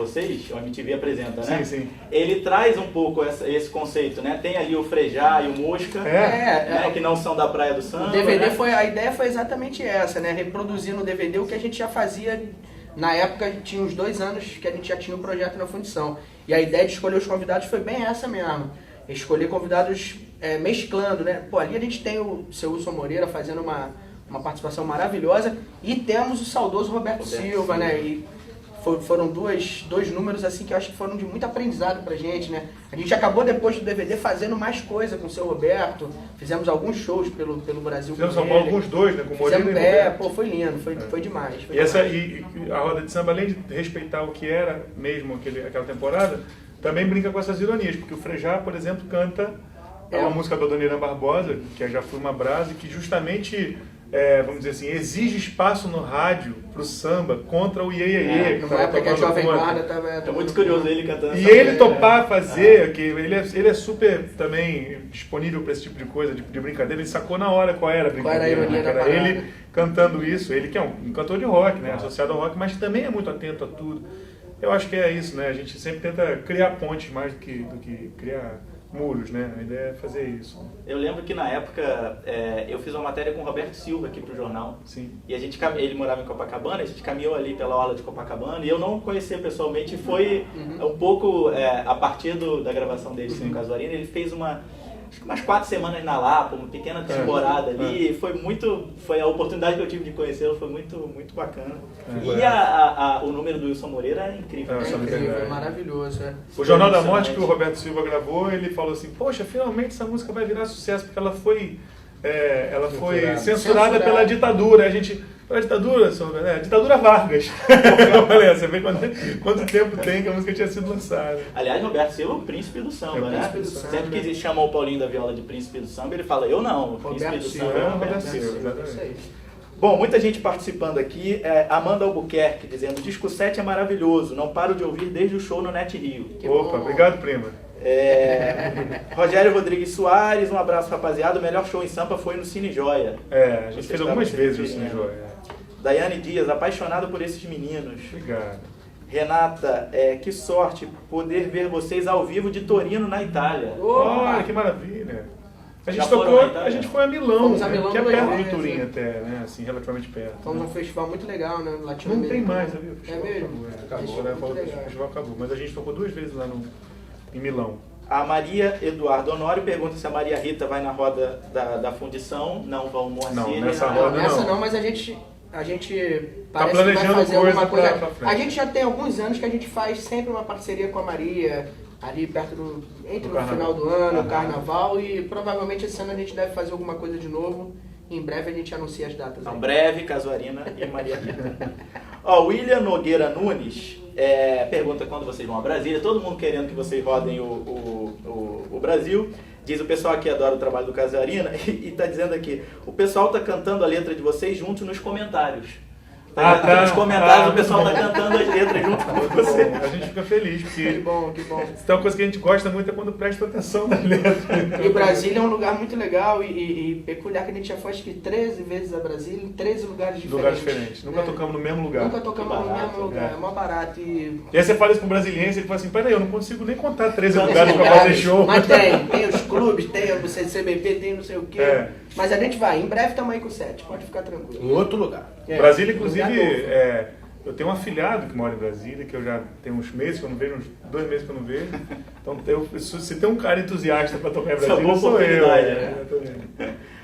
vocês, o MTV apresenta, né? Sim, sim. Ele traz um pouco esse conceito, né? Tem ali o Frejá e o Mosca, né? Que não são da Praia do Samba. O DVD né? a ideia foi exatamente essa, né? Reproduzir no DVD o que a gente já fazia. Na época, tinha uns 2 anos que a gente já tinha o projeto na fundição. E a ideia de escolher os convidados foi bem essa mesmo. Escolher convidados mesclando, né? Pô, ali a gente tem o seu Wilson Moreira fazendo uma participação maravilhosa e temos o saudoso Roberto Silva, né? E foram dois números assim que eu acho que foram de muito aprendizado pra gente, né? A gente acabou depois do DVD fazendo mais coisa com o seu Roberto, fizemos alguns shows pelo Brasil. Fizemos São Paulo alguns 2, né? Com o Moreira e Roberto. Pô, foi lindo, foi demais. Foi E a roda de samba, além de respeitar o que era mesmo aquela temporada, também brinca com essas ironias, porque o Frejá, por exemplo, canta uma música do Adoniran Barbosa, que Já Fui Uma Brasa, que justamente, vamos dizer assim, exige espaço no rádio pro samba contra o Iê Iê Iê. Numa época que a Jovem Guarda tava... Tô muito curioso ele cantando. E ele topar fazer, que ele é super também disponível para esse tipo de coisa, de brincadeira, ele sacou na hora qual era a brincadeira. Qual era a ironia da parada. Ele cantando isso, ele que é um cantor de rock, né, associado ao rock, mas também é muito atento a tudo. Eu acho que é isso, né, a gente sempre tenta criar pontes mais do que criar muros, né, a ideia é fazer isso. Eu lembro que na época eu fiz uma matéria com o Roberto Silva aqui pro jornal. Sim. E ele morava em Copacabana, a gente caminhou ali pela orla de Copacabana e eu não conhecia pessoalmente, foi um pouco a partir da gravação dele com o Casuarina, ele fez acho que umas 4 semanas na Lapa, uma pequena temporada ali, foi a oportunidade que eu tive de conhecê-lo, foi muito, muito bacana. E o número do Wilson Moreira é incrível. É maravilhoso. O Jornal da Morte que o Roberto Silva gravou, ele falou assim, poxa, finalmente essa música vai virar sucesso, porque ela foi censurada pela ditadura. A gente, pela ditadura, ditadura Vargas. Eu falei, você vê quanto tempo tem que a música tinha sido lançada. Aliás, Roberto Silva é o príncipe do samba, né? Sempre que chamou o Paulinho da Viola de príncipe do samba, ele fala, eu não, o príncipe do samba é o Roberto Silva. Exatamente. Bom, muita gente participando aqui. Amanda Albuquerque dizendo, disco 7 é maravilhoso, não paro de ouvir desde o show no Net Rio. Opa, obrigado, prima. Rogério Rodrigues Soares, um abraço, rapaziada. O melhor show em Sampa foi no Cine Joia. A gente fez algumas vezes no Cine Joia. Daiane Dias, apaixonado por esses meninos. Obrigado. Renata, que sorte poder ver vocês ao vivo de Torino, na Itália. Olha, que maravilha. A gente foi a Milão, Fomos a Milão que é perto duas de vezes, Turim até, né? Assim, relativamente perto. Fomos um festival muito legal, né? Não Latino-americano. tem mais, sabia? O É mesmo? Acabou, né? O festival acabou. Mas a gente tocou 2 vezes lá em Milão. A Maria Eduardo Honório pergunta se a Maria Rita vai na roda da fundição. Não vão Moacir. Não, nessa nem roda Nessa não. não, mas a gente parece planejando que vai fazer coisa alguma coisa. pra frente. A gente já tem alguns anos que a gente faz sempre uma parceria com a Maria, ali perto entre o final do ano, o carnaval, e provavelmente esse ano a gente deve fazer alguma coisa de novo. Em breve a gente anuncia as datas. Então, breve, Casuarina e Maria Rita. Ó, William Nogueira Nunes pergunta quando vocês vão a Brasília. Todo mundo querendo que vocês rodem o Brasil. Diz o pessoal aqui adora o trabalho do Casuarina e tá dizendo aqui, o pessoal tá cantando a letra de vocês juntos nos comentários. Nos comentários o pessoal tá cantando as letras junto com você. A gente fica feliz, porque Que bom. então, uma coisa que a gente gosta muito é quando presta atenção na letra. E Brasília é um lugar muito legal e peculiar, que a gente já foi acho que 13 vezes a Brasília, em 13 lugares diferentes. Lugares diferentes. Nunca tocamos no mesmo lugar. Nunca tocamos no mesmo lugar, é mó barato. E aí você fala isso pro brasiliense, ele fala assim, peraí, eu não consigo nem contar 13 lugares pra fazer show. Mas tem os clubes, tem o CBP, tem não sei o quê. Mas a gente vai, em breve estamos aí com 7, pode ficar tranquilo. Em outro lugar. Brasília, inclusive, eu tenho um afilhado que mora em Brasília, que eu já tenho uns meses que eu não vejo, uns 2 meses que eu não vejo. Então, se tem um cara entusiasta para tocar em Brasília, sou eu.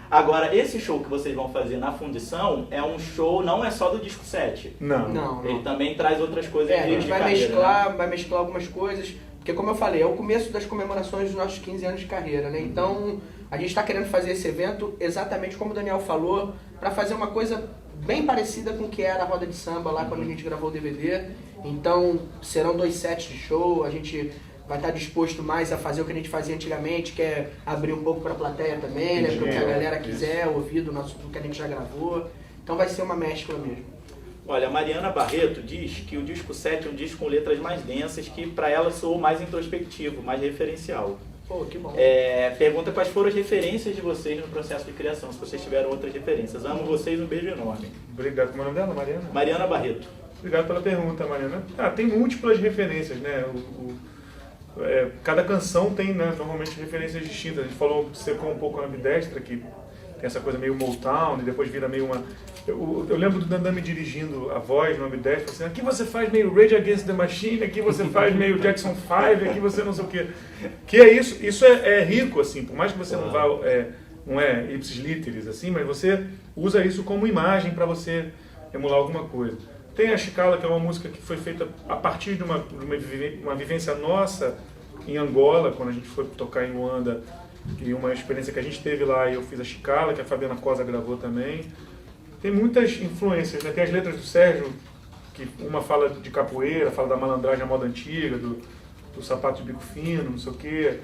Agora, esse show que vocês vão fazer na fundição é um show, não é só do disco 7. Não. Ele também traz outras coisas A gente vai carreira, mesclar, né? vai mesclar algumas coisas, porque como eu falei, é o começo das comemorações dos nossos 15 anos de carreira, né? Então, a gente está querendo fazer esse evento exatamente como o Daniel falou, para fazer uma coisa bem parecida com o que era a roda de samba lá quando a gente gravou o DVD. Então, serão 2 sets de show, a gente vai estar disposto mais a fazer o que a gente fazia antigamente, que é abrir um pouco para a plateia também, né? Para o que a galera quiser ouvir do que a gente já gravou. Então vai ser uma mescla mesmo. Olha, a Mariana Barreto diz que o disco 7 é um disco com letras mais densas, que para ela soou mais introspectivo, mais referencial. Pô, que bom. Pergunta quais foram as referências de vocês no processo de criação, se vocês tiveram outras referências. Amo vocês, um beijo enorme. Obrigado. Como é o nome dela, Mariana? Mariana Barreto. Obrigado pela pergunta, Mariana. Tem múltiplas referências, né? Cada canção tem, né, normalmente referências distintas. A gente secou um pouco na Ambidestra, que tem essa coisa meio Motown, e depois vira meio uma... Eu lembro do Dandan me dirigindo a voz no Ambidestra, assim, aqui você faz meio Rage Against the Machine, aqui você faz meio Jackson 5, aqui você não sei o quê. Que é isso é rico, assim, por mais que você não vá, não é ipsis literis, assim, mas você usa isso como imagem para você emular alguma coisa. Tem a Chicala, que é uma música que foi feita a partir de uma vivência nossa em Angola, quando a gente foi tocar em Luanda, e uma experiência que a gente teve lá, e eu fiz a Chicala, que a Fabiana Cosa gravou também. Tem muitas influências, né? Tem as letras do Sérgio, que uma fala de capoeira, fala da malandragem à moda antiga, do sapato de bico fino, não sei o quê.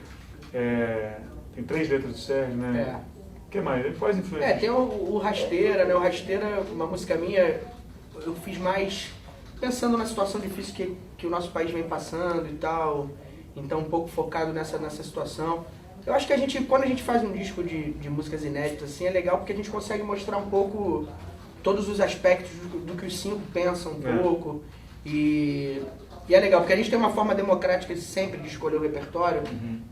Tem 3 letras do Sérgio, né? O que mais? Quais influências? Tem o Rasteira, né? O Rasteira, uma música minha, eu fiz mais pensando na situação difícil que o nosso país vem passando e tal. Então, um pouco focado nessa situação. Eu acho que quando a gente faz um disco de músicas inéditas, assim, é legal porque a gente consegue mostrar um pouco todos os aspectos do que os 5 pensam um pouco. E é legal, porque a gente tem uma forma democrática sempre de escolher o repertório,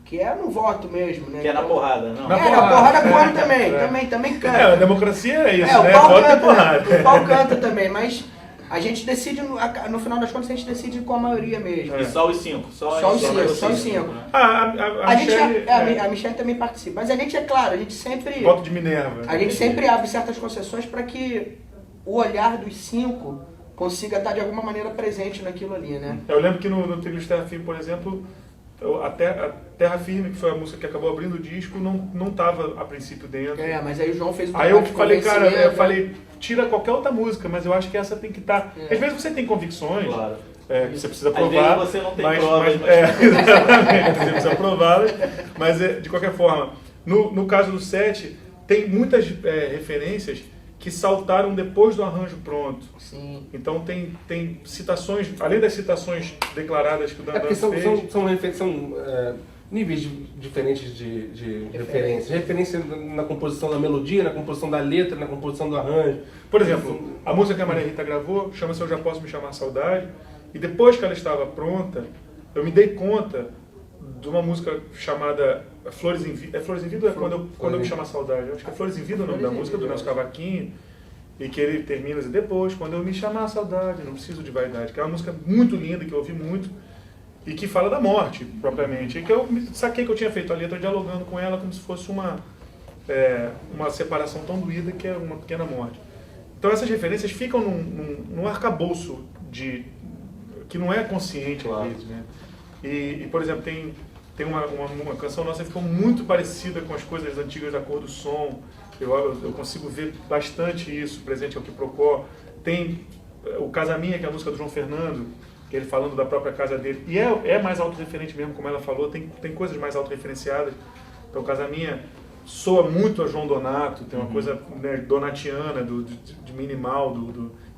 que é no voto mesmo, né? Que é na porrada, não? Na porrada come também canta. A democracia é isso, né? O pau Voto e canta, porrada. o pau canta também, mas a gente decide, no final das contas, a gente decide com a maioria mesmo. E só os 5? Só os 5. A Michelle também participa, mas a gente, é claro, a gente sempre... Voto de Minerva. A gente sempre abre certas concessões para que o olhar dos 5 consiga estar de alguma maneira presente naquilo ali, né? Eu lembro que no Trilhos Terra Firme, por exemplo, a Terra Firme, que foi a música que acabou abrindo o disco, não estava a princípio dentro. Mas aí o João fez o Aí eu falei, cara, tira qualquer outra música, mas eu acho que essa tem que estar... Às vezes você tem convicções, claro, que você precisa provar. Às vezes você não tem provas. Exatamente, você precisa prová-las, mas de qualquer forma, no caso do set, tem muitas referências que saltaram depois do arranjo pronto. Sim. Então tem citações, além das citações declaradas que o Dandan fez... São níveis diferentes de referência. Referência na composição da melodia, na composição da letra, na composição do arranjo. Por exemplo, a música que a Maria Rita gravou chama-se Eu Já Posso Me Chamar Saudade, e depois que ela estava pronta, eu me dei conta de uma música chamada Flores em Vida. Flores em Vida é quando eu me chamar Saudade. Eu acho que é Flores em Vida o nome da música, do Nelson Cavaquinho, e que ele termina assim, depois, quando eu me chamar Saudade, não preciso de vaidade, que é uma música muito linda, que eu ouvi muito, e que fala da morte, propriamente. E que eu saquei que eu tinha feito a letra dialogando com ela como se fosse uma separação tão doída que é uma pequena morte. Então essas referências ficam num arcabouço que não é consciente, às vezes, né? E, por exemplo, tem uma canção nossa que ficou muito parecida com as coisas antigas da Cor do Som. Eu consigo ver bastante isso, presente ao Quiprocó. Tem o Casaminha, que é a música do João Fernando, que ele falando da própria casa dele. E é mais autorreferente mesmo, como ela falou, tem coisas mais autorreferenciadas. Então o Casaminha soa muito a João Donato, tem uma coisa, né, donatiana, de minimal,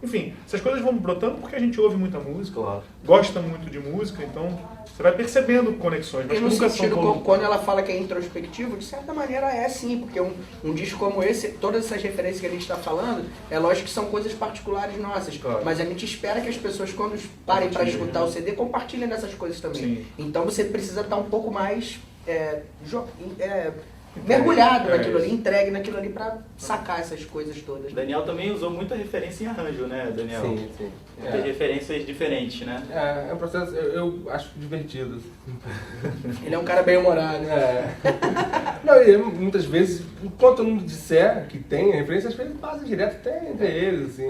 enfim, essas coisas vão brotando porque a gente ouve muita música, claro, gosta muito de música, então você vai percebendo conexões. Mas e no sentido, quando ela fala que é introspectivo, de certa maneira é sim, porque um disco como esse, todas essas referências que a gente está falando, é lógico que são coisas particulares nossas, claro, mas a gente espera que as pessoas, quando parem para escutar o CD, compartilhem dessas coisas também. Sim. Então você precisa estar um pouco mais mergulhado naquilo ali, entregue naquilo ali pra sacar essas coisas todas. Daniel também usou muita referência em arranjo, né, Daniel? Sim. Muitas referências diferentes, né? É um processo, eu acho divertido. Ele é um cara bem humorado. Não, e muitas vezes, enquanto eu não disser que tem referência, às vezes passa direto até entre eles, assim.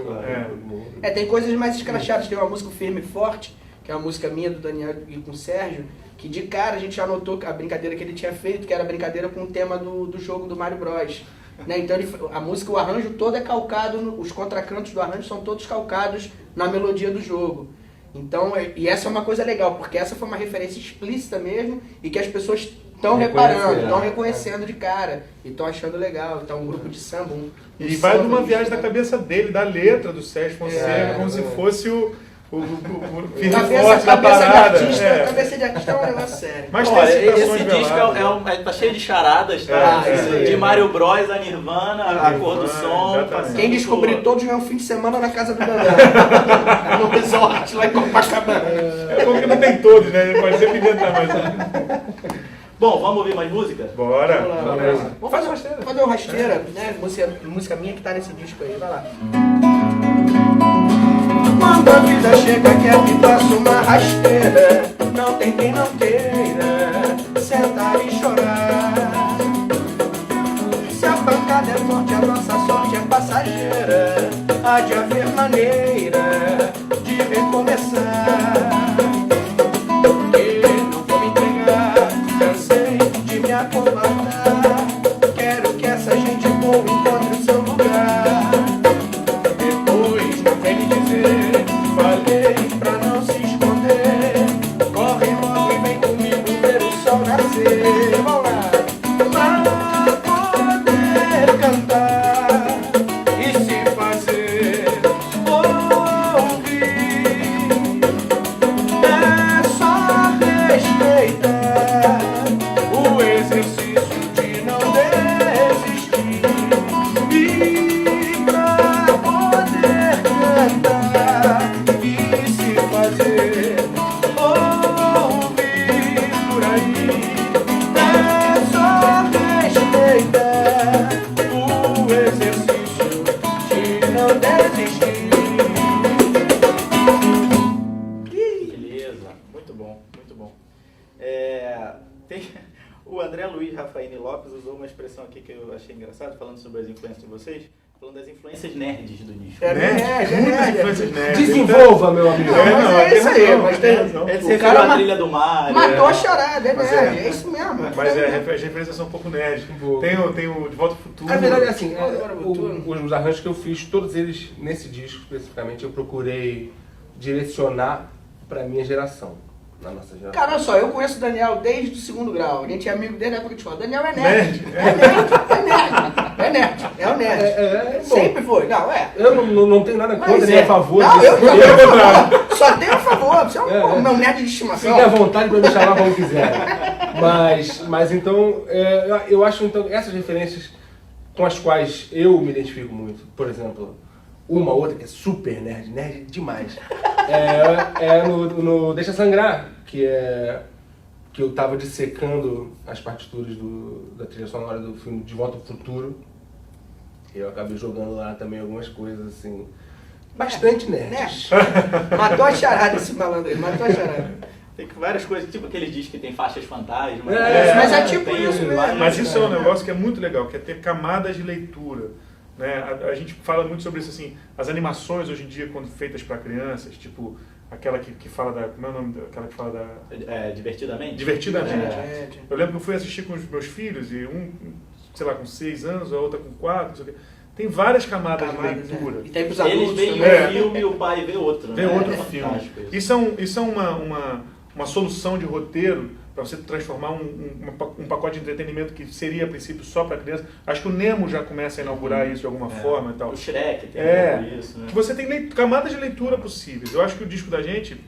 Tem coisas mais escrachadas, tem uma música Firme e Forte, que é uma música minha do Daniel e com o Sérgio, que de cara a gente já notou a brincadeira que ele tinha feito, que era a brincadeira com o tema do jogo do Mario Bros. Né? Então a música, o arranjo todo é calcado, os contracantos do arranjo são todos calcados na melodia do jogo. Então, e essa é uma coisa legal, porque essa foi uma referência explícita mesmo, e que as pessoas estão reparando, estão reconhecendo de cara, e estão achando legal. Então um grupo de samba... E vai de uma viagem da cabeça dele, da letra do Sérgio Fonseca, como se fosse firme e forte da parada. Cabeça de artista é um negócio sério. Mas olha, esse disco tá cheio de charadas, tá? De Mario Bros, a Nirvana, a cor do som. Quem descobrir todos vai um fim de semana na casa do Dandão. No resort, lá em Copacabana. É bom que não tem todos, né? Pode sempre inventar mais um. Bom, vamos ouvir mais música? Bora! Vamos fazer uma rasteira, né? Música minha que tá nesse disco aí, vai lá. Quando a vida chega quer que faça uma rasteira, não tem quem não queira sentar e chorar. Se a pancada é forte, a nossa sorte é passageira, há de haver maneira de recomeçar. Quero que essa gente boa encontre o seu lugar. Depois não vem me dizer, falei pra não se esconder. Corre logo e vem comigo ver o sol nascer. Vamos lá. Pra poder cantar e se fazer ouvir, é só respeitar o exercício de não desistir. E pra poder cantar e se fazer ouvir por aí, é só respeitar o exercício de não desistir. Beleza, muito bom, muito bom. O André Luiz Rafaine Lopes usou uma expressão aqui que eu achei engraçado, falando sobre as influências de vocês, falando das influências nerds do disco. Muitas influências nerds. Desenvolva, meu amigo. É isso aí, mas tem... Ele se referiu à Trilha do Mar. Matou a charada, é nerd, é isso mesmo. Mas as referências são um pouco nerds. Tem o De Volta ao Futuro. A verdade é assim, os arranjos que eu fiz, todos eles, nesse disco especificamente, eu procurei direcionar pra minha geração. Na nossa geração. Cara, olha só, eu conheço o Daniel desde o segundo grau. A gente é amigo dele, na época que a gente fala, Daniel é Nerd. É o nerd. Sempre foi. Não, Eu não tenho nada contra nem a favor Não, disso. eu também a favor. Só tenho a favor. Você é um meu nerd de estimação. Fique à vontade para me chamar como quiser. Mas então, eu acho então essas referências com as quais eu me identifico muito, por exemplo, uma outra que é super nerd demais, no Deixa Sangrar, que eu tava dissecando as partituras da trilha sonora do filme De Volta ao Futuro. E eu acabei jogando lá também algumas coisas assim, bastante nerds. Matou a charada esse malandro aí, matou a charada. Tem várias coisas, tipo aquele disco que tem faixas fantasmas. Mas é tipo isso mesmo. Mas isso é um negócio que é muito legal, que é ter camadas de leitura. Né? A gente fala muito sobre isso, assim, as animações hoje em dia, quando feitas para crianças, tipo aquela que fala da... Como é o nome daquela que fala da... Divertidamente? Divertidamente. Eu lembro que eu fui assistir com os meus filhos, e sei lá, com 6 anos, a outra com 4, não sei o quê. Tem várias camadas de leitura. E tem pros adultos. Eles veem um filme e o pai vê outro. Vê outro filme. Isso é uma solução de roteiro para você transformar um pacote de entretenimento que seria, a princípio, só para criança. Acho que o Nemo já começa a inaugurar isso de alguma forma e tal. O Shrek tem isso, né? Que você tem camadas de leitura possíveis. Eu acho que o disco da gente,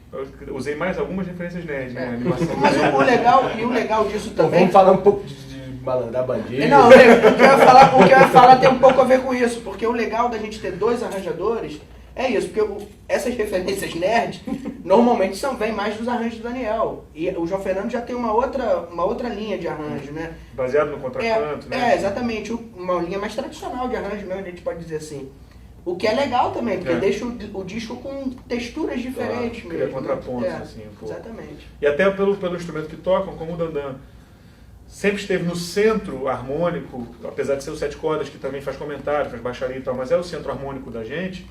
eu usei mais algumas referências nerds, né? Animação. Mas o legal disso também... Vamos falar um pouco da bandeira. Não, o que eu ia falar tem um pouco a ver com isso, porque o legal da gente ter dois arranjadores é isso, porque essas referências nerds normalmente vêm mais dos arranjos do Daniel. E o João Fernando já tem uma outra linha de arranjo, né? Baseado no contracanto, né? Exatamente, uma linha mais tradicional de arranjo mesmo, a gente pode dizer assim. O que é legal também, porque deixa o disco com texturas diferentes mesmo. Cria contrapontos, assim, um pouco. Exatamente. E até pelo instrumento que tocam, como o Dandan sempre esteve no centro harmônico, apesar de ser o 7 cordas, que também faz comentário, faz baixaria e tal, mas é o centro harmônico da gente,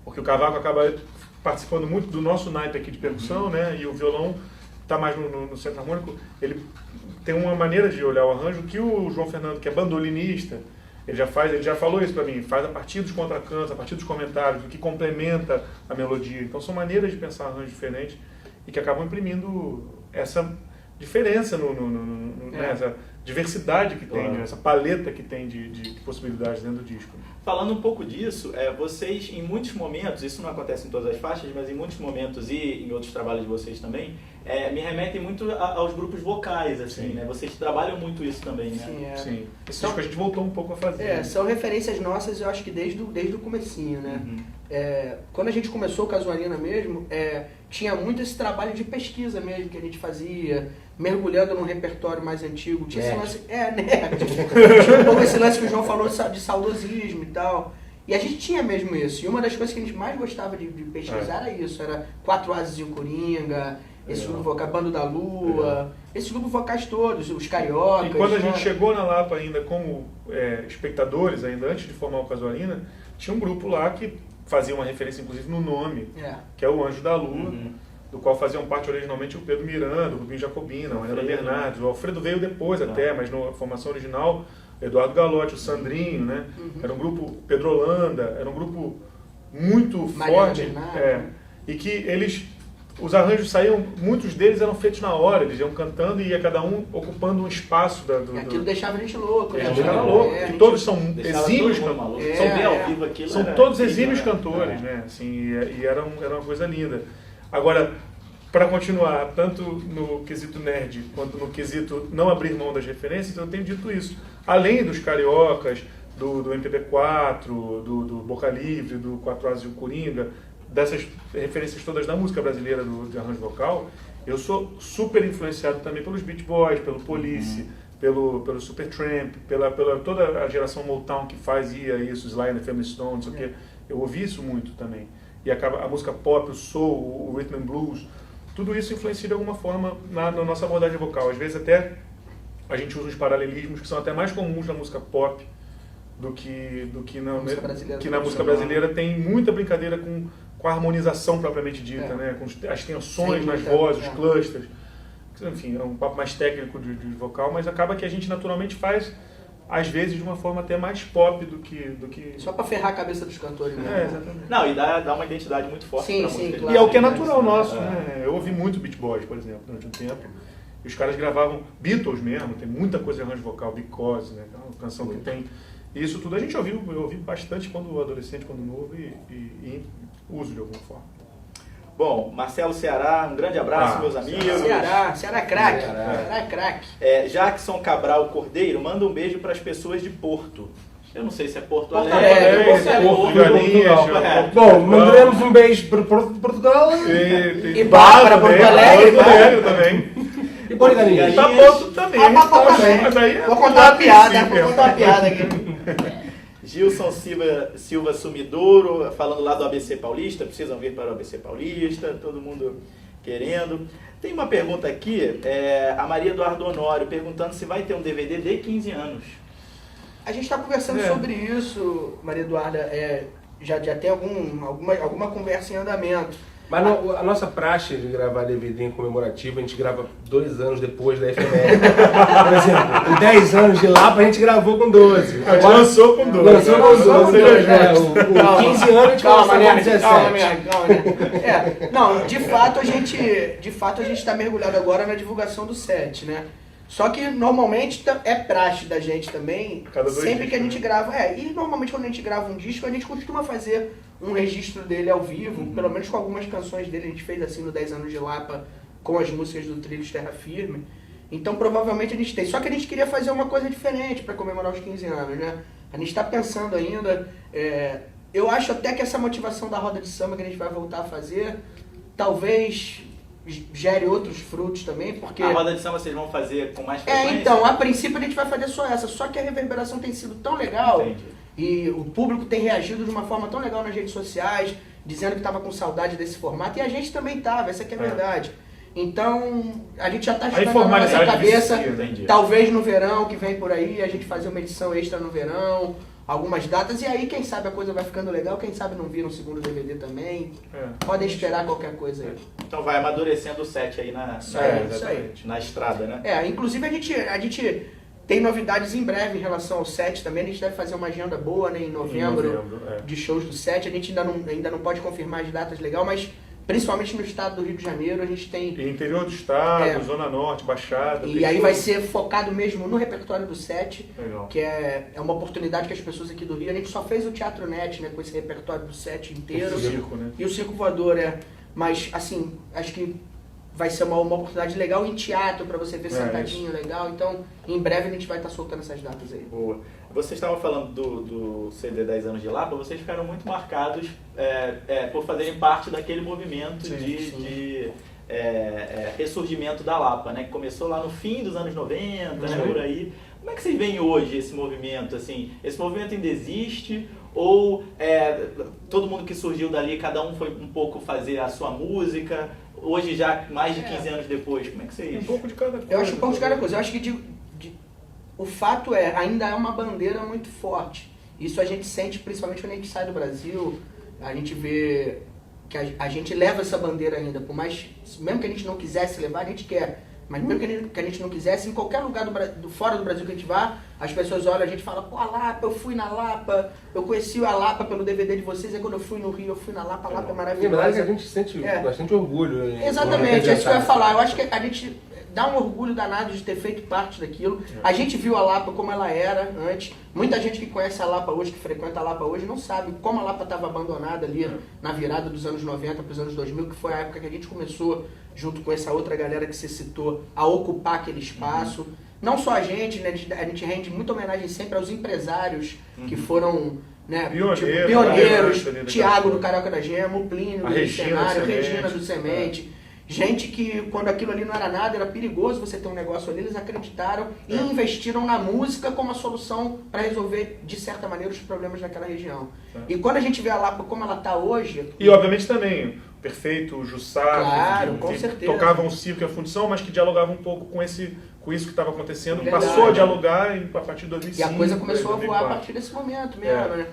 porque o cavaco acaba participando muito do nosso naipe aqui de percussão, né? E o violão está mais no centro harmônico. Ele tem uma maneira de olhar o arranjo que o João Fernando, que é bandolinista, ele já falou isso para mim, faz a partir dos contracantos, a partir dos comentários, o que complementa a melodia. Então são maneiras de pensar arranjos diferentes e que acabam imprimindo essa diferença nessa diversidade que tem, essa paleta que tem de possibilidades dentro do disco. Falando um pouco disso, vocês em muitos momentos, isso não acontece em todas as faixas, mas em muitos momentos e em outros trabalhos de vocês também, me remetem muito aos grupos vocais, assim, né? Vocês trabalham muito isso também, né? Sim. Esse disco a gente voltou um pouco a fazer. São referências nossas, eu acho que desde o comecinho, né? Quando a gente começou o Casuarina mesmo, tinha muito esse trabalho de pesquisa mesmo que a gente fazia, mergulhando num repertório mais antigo. Tinha esse lance, tinha um pouco esse lance que o João falou de saudosismo e tal. E a gente tinha mesmo isso. E uma das coisas que a gente mais gostava de pesquisar era isso. Era Quatro Ases e o Coringa, esse grupo vocal, Bando da Lua, esses grupos vocais todos, os cariocas. E quando a gente chegou na Lapa ainda como espectadores, ainda antes de formar o Casuarina, tinha um grupo lá que fazia uma referência inclusive no nome, que é o Anjo da Lua, do qual faziam parte originalmente o Pedro Miranda, o Rubinho Jacobina, a Manuela Bernardes. O Alfredo veio depois até, mas na formação original, Eduardo Galotti, o Sandrinho, né? Era um grupo, Pedro Holanda, era um grupo muito forte. E que os arranjos saíam, muitos deles eram feitos na hora, eles iam cantando e ia cada um ocupando um espaço. Aquilo deixava a gente louco. Deixava louco. Todos são exímios cantores. São todos exímios cantores, né? Assim, e era uma coisa linda. Agora, para continuar, tanto no quesito nerd quanto no quesito não abrir mão das referências, eu tenho dito isso. Além dos cariocas, do MPB4, do Boca Livre, do Quatro Ases e o Coringa, dessas referências todas da música brasileira de arranjo vocal, eu sou super influenciado também pelos Beach Boys, pelo Police, pelo Supertramp, pela toda a geração Motown que fazia isso, Sly and the Family Stone, não sei o quê. Eu ouvi isso muito também. E a música pop, o soul, o rhythm and blues, tudo isso influencia de alguma forma na nossa abordagem vocal. Às vezes até a gente usa uns paralelismos que são até mais comuns na música pop do que na música brasileira. Tem muita brincadeira com a harmonização propriamente dita, né? Com as tensões nas vozes, os clusters. Enfim, é um papo mais técnico de vocal, mas acaba que a gente naturalmente faz, às vezes, de uma forma até mais pop do que... Só pra ferrar a cabeça dos cantores, né? Exatamente. Não, e dá uma identidade muito forte pra música. Claro. E é o que é natural nosso, né? Eu ouvi muito Beach Boys, por exemplo, durante um tempo. E os caras gravavam Beatles mesmo, tem muita coisa de arranjo vocal, Because, né? É uma canção que tem... Isso tudo a gente eu ouvi bastante quando adolescente, quando novo e uso de alguma forma. Bom, Marcelo Ceará, um grande abraço, meus amigos. Ceará é craque. Ceará é craque. Jackson Cabral Cordeiro, manda um beijo para as pessoas de Porto. Eu não sei se é Porto Alegre. Bom, mandaremos um beijo para Portugal. E para Porto Alegre também. E Porto Galinhas. Tá Porto também. Vou contar uma piada aqui. Gilson Silva Sumidouro, falando lá do ABC Paulista, precisam vir para o ABC Paulista, todo mundo querendo. Tem uma pergunta aqui, a Maria Eduardo Honório, perguntando se vai ter um DVD de 15 anos. A gente está conversando sobre isso, Maria Eduarda, já tem alguma conversa em andamento. Mas a nossa praxe de gravar DVD em comemorativo, a gente grava 2 anos depois da efeméride. Por exemplo, 10 anos de Lapa a gente gravou com 12. A gente lançou com 12. Lançou com 12, o 15 anos a gente lançou com 17. Calma. Não, de fato a gente está mergulhado agora na divulgação do set, né? Só que normalmente é praxe da gente também, sempre que a gente grava, e normalmente quando a gente grava um disco, a gente costuma fazer um registro dele ao vivo, pelo menos com algumas canções dele, a gente fez assim no 10 anos de Lapa, com as músicas do Trilhos Terra Firme, então provavelmente a gente tem, só que a gente queria fazer uma coisa diferente para comemorar os 15 anos, né? A gente está pensando ainda, eu acho até que essa motivação da roda de samba que a gente vai voltar a fazer, talvez gere outros frutos também, porque... A roda de samba vocês vão fazer com mais frequência? Então, a princípio a gente vai fazer só essa, só que a reverberação tem sido tão legal. Entendi. E o público tem reagido de uma forma tão legal nas redes sociais, dizendo que estava com saudade desse formato, e a gente também estava, essa que é a verdade. Então, a gente já está estudando na nossa cabeça, talvez no verão que vem por aí, a gente fazer uma edição extra no verão, algumas datas, e aí quem sabe a coisa vai ficando legal, quem sabe não vira um segundo DVD também. Podem esperar qualquer coisa aí. Então vai amadurecendo o set aí na estrada, né? Inclusive a gente tem novidades em breve em relação ao set também, a gente deve fazer uma agenda boa, né, em novembro de shows do set, a gente ainda não pode confirmar as datas legal, mas principalmente no estado do Rio de Janeiro, a gente tem... E interior do estado, Zona Norte, Baixada... E aí vai ser focado mesmo no repertório do set, Legal. que é uma oportunidade que as pessoas aqui do Rio... A gente só fez o Teatro Net, né, com esse repertório do set inteiro. O circo, né? E o Circo Voador, Mas, assim, acho que vai ser uma oportunidade legal em teatro, para você ver sentadinho, legal. Então, em breve a gente vai estar soltando essas datas aí. Boa. Você estava falando do CD 10 anos de Lapa, vocês ficaram muito marcados por fazerem parte daquele movimento de ressurgimento da Lapa, né? Que começou lá no fim dos anos 90, né? Por aí. Como é que vocês veem hoje esse movimento? Assim, esse movimento ainda existe? Ou todo mundo que surgiu dali, cada um foi um pouco fazer a sua música? Hoje, já mais de 15 anos depois, como é que vocês... Um pouco de cada coisa. Eu acho um pouco de cada coisa. Eu acho que o fato ainda é uma bandeira muito forte. Isso a gente sente principalmente quando a gente sai do Brasil, a gente vê que a gente leva essa bandeira ainda, por mais, mesmo que a gente não quisesse levar, a gente quer. Mas mesmo que a gente não quisesse, em qualquer lugar fora do Brasil que a gente vá, as pessoas olham, a gente fala, pô, a Lapa, eu fui na Lapa, eu conheci a Lapa pelo DVD de vocês, e quando eu fui no Rio, eu fui na Lapa, a Lapa é maravilhosa. Na verdade, a gente sente bastante orgulho. Exatamente, é isso que eu ia falar. Eu acho que a gente dá um orgulho danado de ter feito parte daquilo. A gente viu a Lapa como ela era antes. Muita gente que conhece a Lapa hoje, que frequenta a Lapa hoje, não sabe como a Lapa estava abandonada ali na virada dos anos 90 para os anos 2000, que foi a época que a gente começou, junto com essa outra galera que você citou, a ocupar aquele espaço. Não só a gente, né? A gente rende muita homenagem sempre aos empresários que foram... Né, pioneiros, Thiago do Carioca da Gema, o Plínio do Cenário, Regina do Semente. Gente que, quando aquilo ali não era nada, era perigoso você ter um negócio ali, eles acreditaram e investiram na música como a solução para resolver, de certa maneira, os problemas daquela região. E quando a gente vê a Lapa como ela está hoje... E, obviamente, também o Perfeito, o Jussá, claro, com certeza, tocavam o circo e a fundição, mas que dialogavam um pouco com isso que estava acontecendo. Verdade. Passou a dialogar a partir de 2005. E a coisa começou a voar a partir desse momento mesmo, né?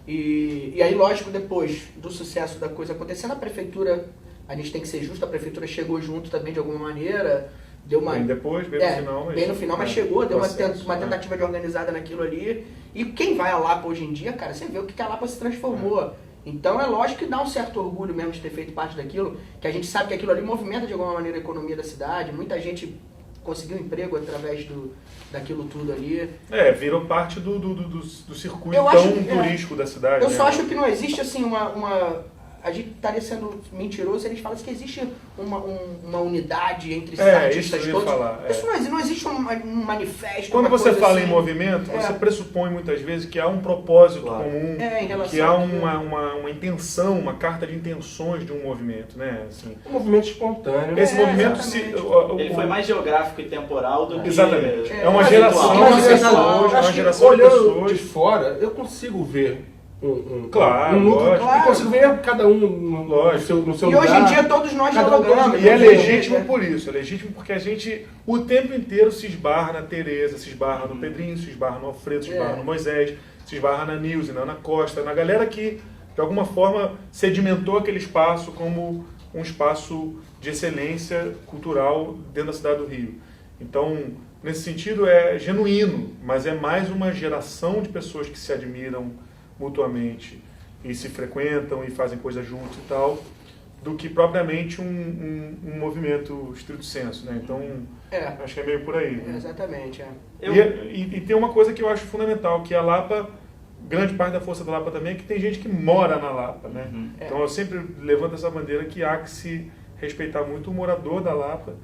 E aí, lógico, depois do sucesso da coisa acontecendo, a prefeitura... A gente tem que ser justo, a prefeitura chegou junto também de alguma maneira, deu uma... Bem depois, bem no final. Mas... Bem no final, mas chegou, deu uma tentativa de organizada naquilo ali. E quem vai à Lapa hoje em dia, cara, você vê o que a Lapa se transformou. Então é lógico que dá um certo orgulho mesmo de ter feito parte daquilo, que a gente sabe que aquilo ali movimenta de alguma maneira a economia da cidade, muita gente conseguiu emprego através daquilo tudo ali. Virou parte do circuito turístico da cidade. Eu só acho que não existe assim a gente estaria sendo mentiroso se a gente falasse que existe uma unidade entre esses artistas todos. Isso não existe um manifesto. Quando você fala em movimento, você pressupõe muitas vezes que há um propósito comum, que há uma intenção, uma carta de intenções de um movimento, né? Assim, um movimento espontâneo. Esse movimento ele foi mais geográfico e temporal do que... Exatamente. É uma geração de pessoas. De fora, eu consigo ver claro, eu consigo ver cada um no seu lugar. E hoje em dia todos nós dialogamos. E é legítimo por isso, é legítimo porque a gente o tempo inteiro se esbarra na Tereza, se esbarra no Pedrinho, se esbarra no Alfredo, se esbarra no Moisés, se esbarra na Nilce, na Ana Costa, na galera que de alguma forma sedimentou aquele espaço como um espaço de excelência cultural dentro da cidade do Rio. Então, nesse sentido é genuíno, mas é mais uma geração de pessoas que se admiram mutuamente e se frequentam e fazem coisas juntos e tal, do que propriamente um movimento estrito senso, né? Então, acho que é meio por aí. Né? Exatamente, E tem uma coisa que eu acho fundamental, que a Lapa, grande parte da força da Lapa também, é que tem gente que mora na Lapa, né? Então eu sempre levanto essa bandeira que há que se respeitar muito o morador da Lapa,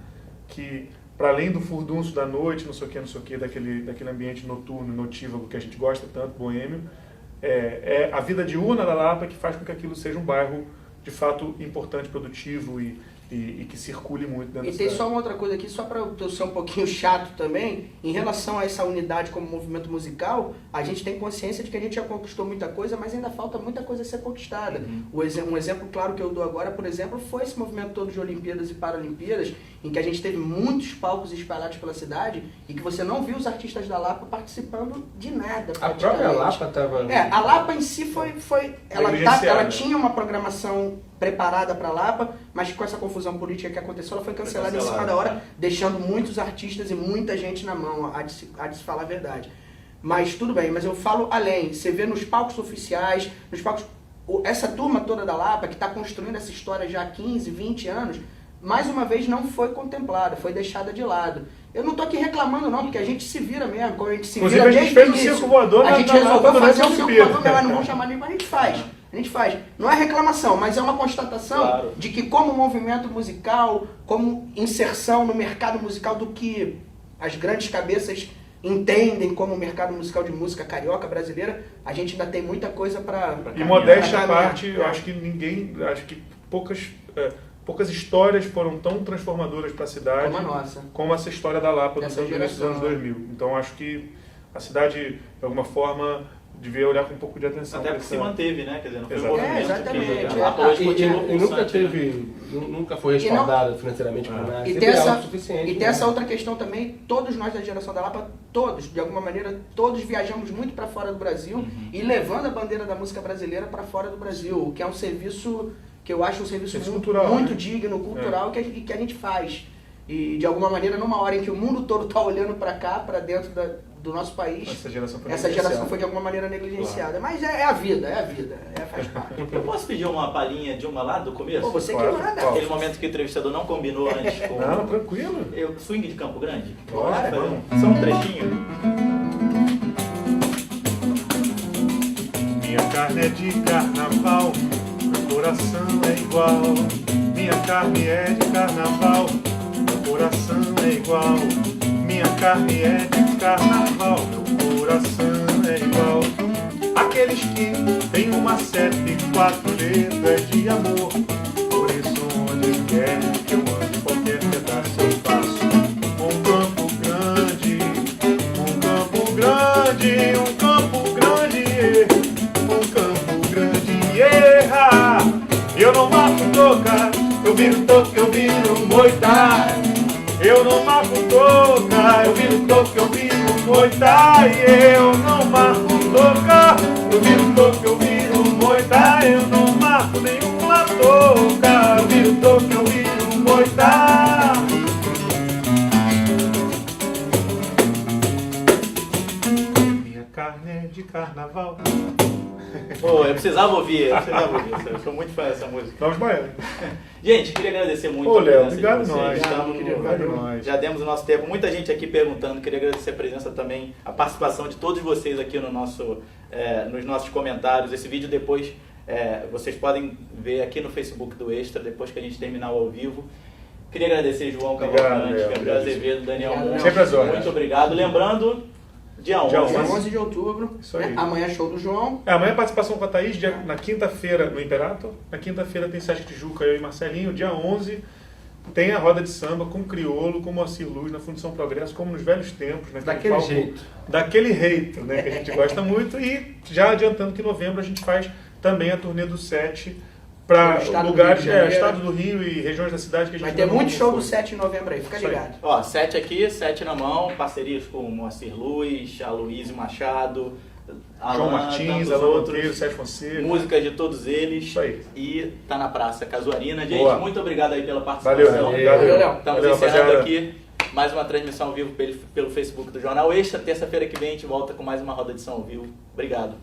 que para além do furdunço da noite, não sei o que, daquele ambiente noturno, notívago que a gente gosta tanto, boêmio, é a vida diurna da Lapa que faz com que aquilo seja um bairro de fato importante, produtivo e que circule muito dentro da cidade. E tem só uma outra coisa aqui, só para eu ser um pouquinho chato também, em relação a essa unidade como movimento musical, a gente tem consciência de que a gente já conquistou muita coisa, mas ainda falta muita coisa a ser conquistada. Um exemplo claro que eu dou agora, por exemplo, foi esse movimento todo de Olimpíadas e Paralimpíadas, em que a gente teve muitos palcos espalhados pela cidade e que você não viu os artistas da Lapa participando de nada. A própria Lapa estava... a Lapa em si ela tinha uma programação preparada para a Lapa, mas com essa confusão política que aconteceu, ela foi cancelada em cima da hora, deixando muitos artistas e muita gente na mão, há de se falar a verdade. Mas tudo bem, mas eu falo além, você vê nos palcos oficiais, nos palcos essa turma toda da Lapa, que está construindo essa história já há 15, 20 anos, mais uma vez não foi contemplada, foi deixada de lado. Eu não tô aqui reclamando não, porque a gente se vira mesmo, como a gente se Inclusive, vira a gente desde o fez o início. circo voador A gente na resolveu Lapa fazer o durante a circo Olimpíada. voador, mas não vão chamar ninguém, a gente faz. A gente faz. Não é reclamação, mas é uma constatação Claro. de que como movimento musical, como inserção no mercado musical do que as grandes cabeças entendem como o mercado musical de música carioca brasileira, a gente ainda tem muita coisa para E modéstia à parte, eu acho que poucas histórias foram tão transformadoras para a cidade Como a nossa. como essa história da Lapa Dessa dos anos geração, 2000. Então acho que a cidade, de alguma forma, devia olhar com um pouco de atenção. Até porque se manteve, né? Quer dizer, não foi um Exatamente. movimento Exatamente. que a Lapa hoje continua E nunca pulsante, né? teve, nunca foi respaldada financeiramente por nada. E Sempre tem, é essa, autossuficiente, e tem né? essa outra questão também, todos nós da geração da Lapa, todos, de alguma maneira, todos viajamos muito para fora do Brasil e levando a bandeira da música brasileira para fora do Brasil, o que é um serviço que eu acho um serviço Serviço muito, cultural, muito né? digno, cultural, que a gente faz. E de alguma maneira, numa hora em que o mundo todo está olhando para cá, para dentro do nosso país, Essa geração foi essa negligenciada. geração foi de alguma maneira negligenciada. Mas é a vida, faz parte. Eu posso pedir uma palhinha de uma lá do começo? Pô, você Claro. que manda. Qual? Aquele momento que o entrevistador não combinou antes com... Não, tranquilo. Swing de Campo Grande? Bora. Vamos fazer só um trechinho? Minha carne é de carnaval, meu coração é igual. Minha carne é de carnaval, meu coração é igual. Minha carne é de carnaval, meu coração é igual. Aqueles que têm uma seta e 4 letras de amor. Por isso onde quer que eu ande, qualquer pedaço eu faço. Um campo grande, um campo grande, um campo grande, um campo grande, erra. Eu não mato toca, eu viro toca, eu viro moita. Eu não marco toca, eu viro toca, eu viro moita. E eu não marco toca, eu viro toca, eu viro moita. Eu não marco nenhuma toca, eu viro toca, eu viro moita. Minha carne é de carnaval. Pô, eu precisava ouvir. Eu sou muito fã dessa música. Vamos baiano. Gente, queria agradecer muito Ô, a Léo, presença obrigado de vocês. nós. Estamos- Obrigado nós. Já demos o nosso tempo. Muita gente aqui perguntando. Queria agradecer a presença também, a participação de todos vocês aqui no nosso, nos nossos comentários. Esse vídeo depois vocês podem ver aqui no Facebook do Extra, depois que a gente terminar o ao vivo. Queria agradecer João Obrigado, Cavalcante, Léo. Gabriel Azevedo, Daniel Obrigado, Monte. Sempre às ordens. Muito obrigado. Lembrando, dia 11. Dia Dia 11. 11 de outubro, Isso aí. né? Amanhã é show do João. Amanhã participação com a Thaís, na quinta-feira no Imperator. Na quinta-feira tem Sesc Tijuca, eu e Marcelinho. Dia 11 tem a roda de samba com Criolo, com Moacir Luz, na Fundição Progresso, como nos velhos tempos. Né? Daquele Palco- jeito. Daquele jeito, né? Que a gente gosta muito. E já adiantando que em novembro a gente faz também a turnê do 7 para No estado do lugares, Rio de Janeiro. estado do Rio e regiões da cidade que a gente Vai ter ainda muito não show do foi. 7 de novembro aí, fica Isso aí. ligado. Ó, 7 aqui, 7 na mão, parcerias com Moacir Luz, Aloysio Machado, João Alan, Martins, tantos Alan outros, Monteiro, Sérgio Fonseca. músicas de todos eles. Isso aí. E tá na Praça Casuarina. Gente, Boa. muito obrigado aí pela participação. Valeu, obrigado. Valeu, Léo. Estamos Valeu, encerrando rapaziada. aqui mais uma transmissão ao vivo pelo Facebook do Jornal Extra. Terça-feira que vem a gente volta com mais uma roda de som ao vivo. Obrigado.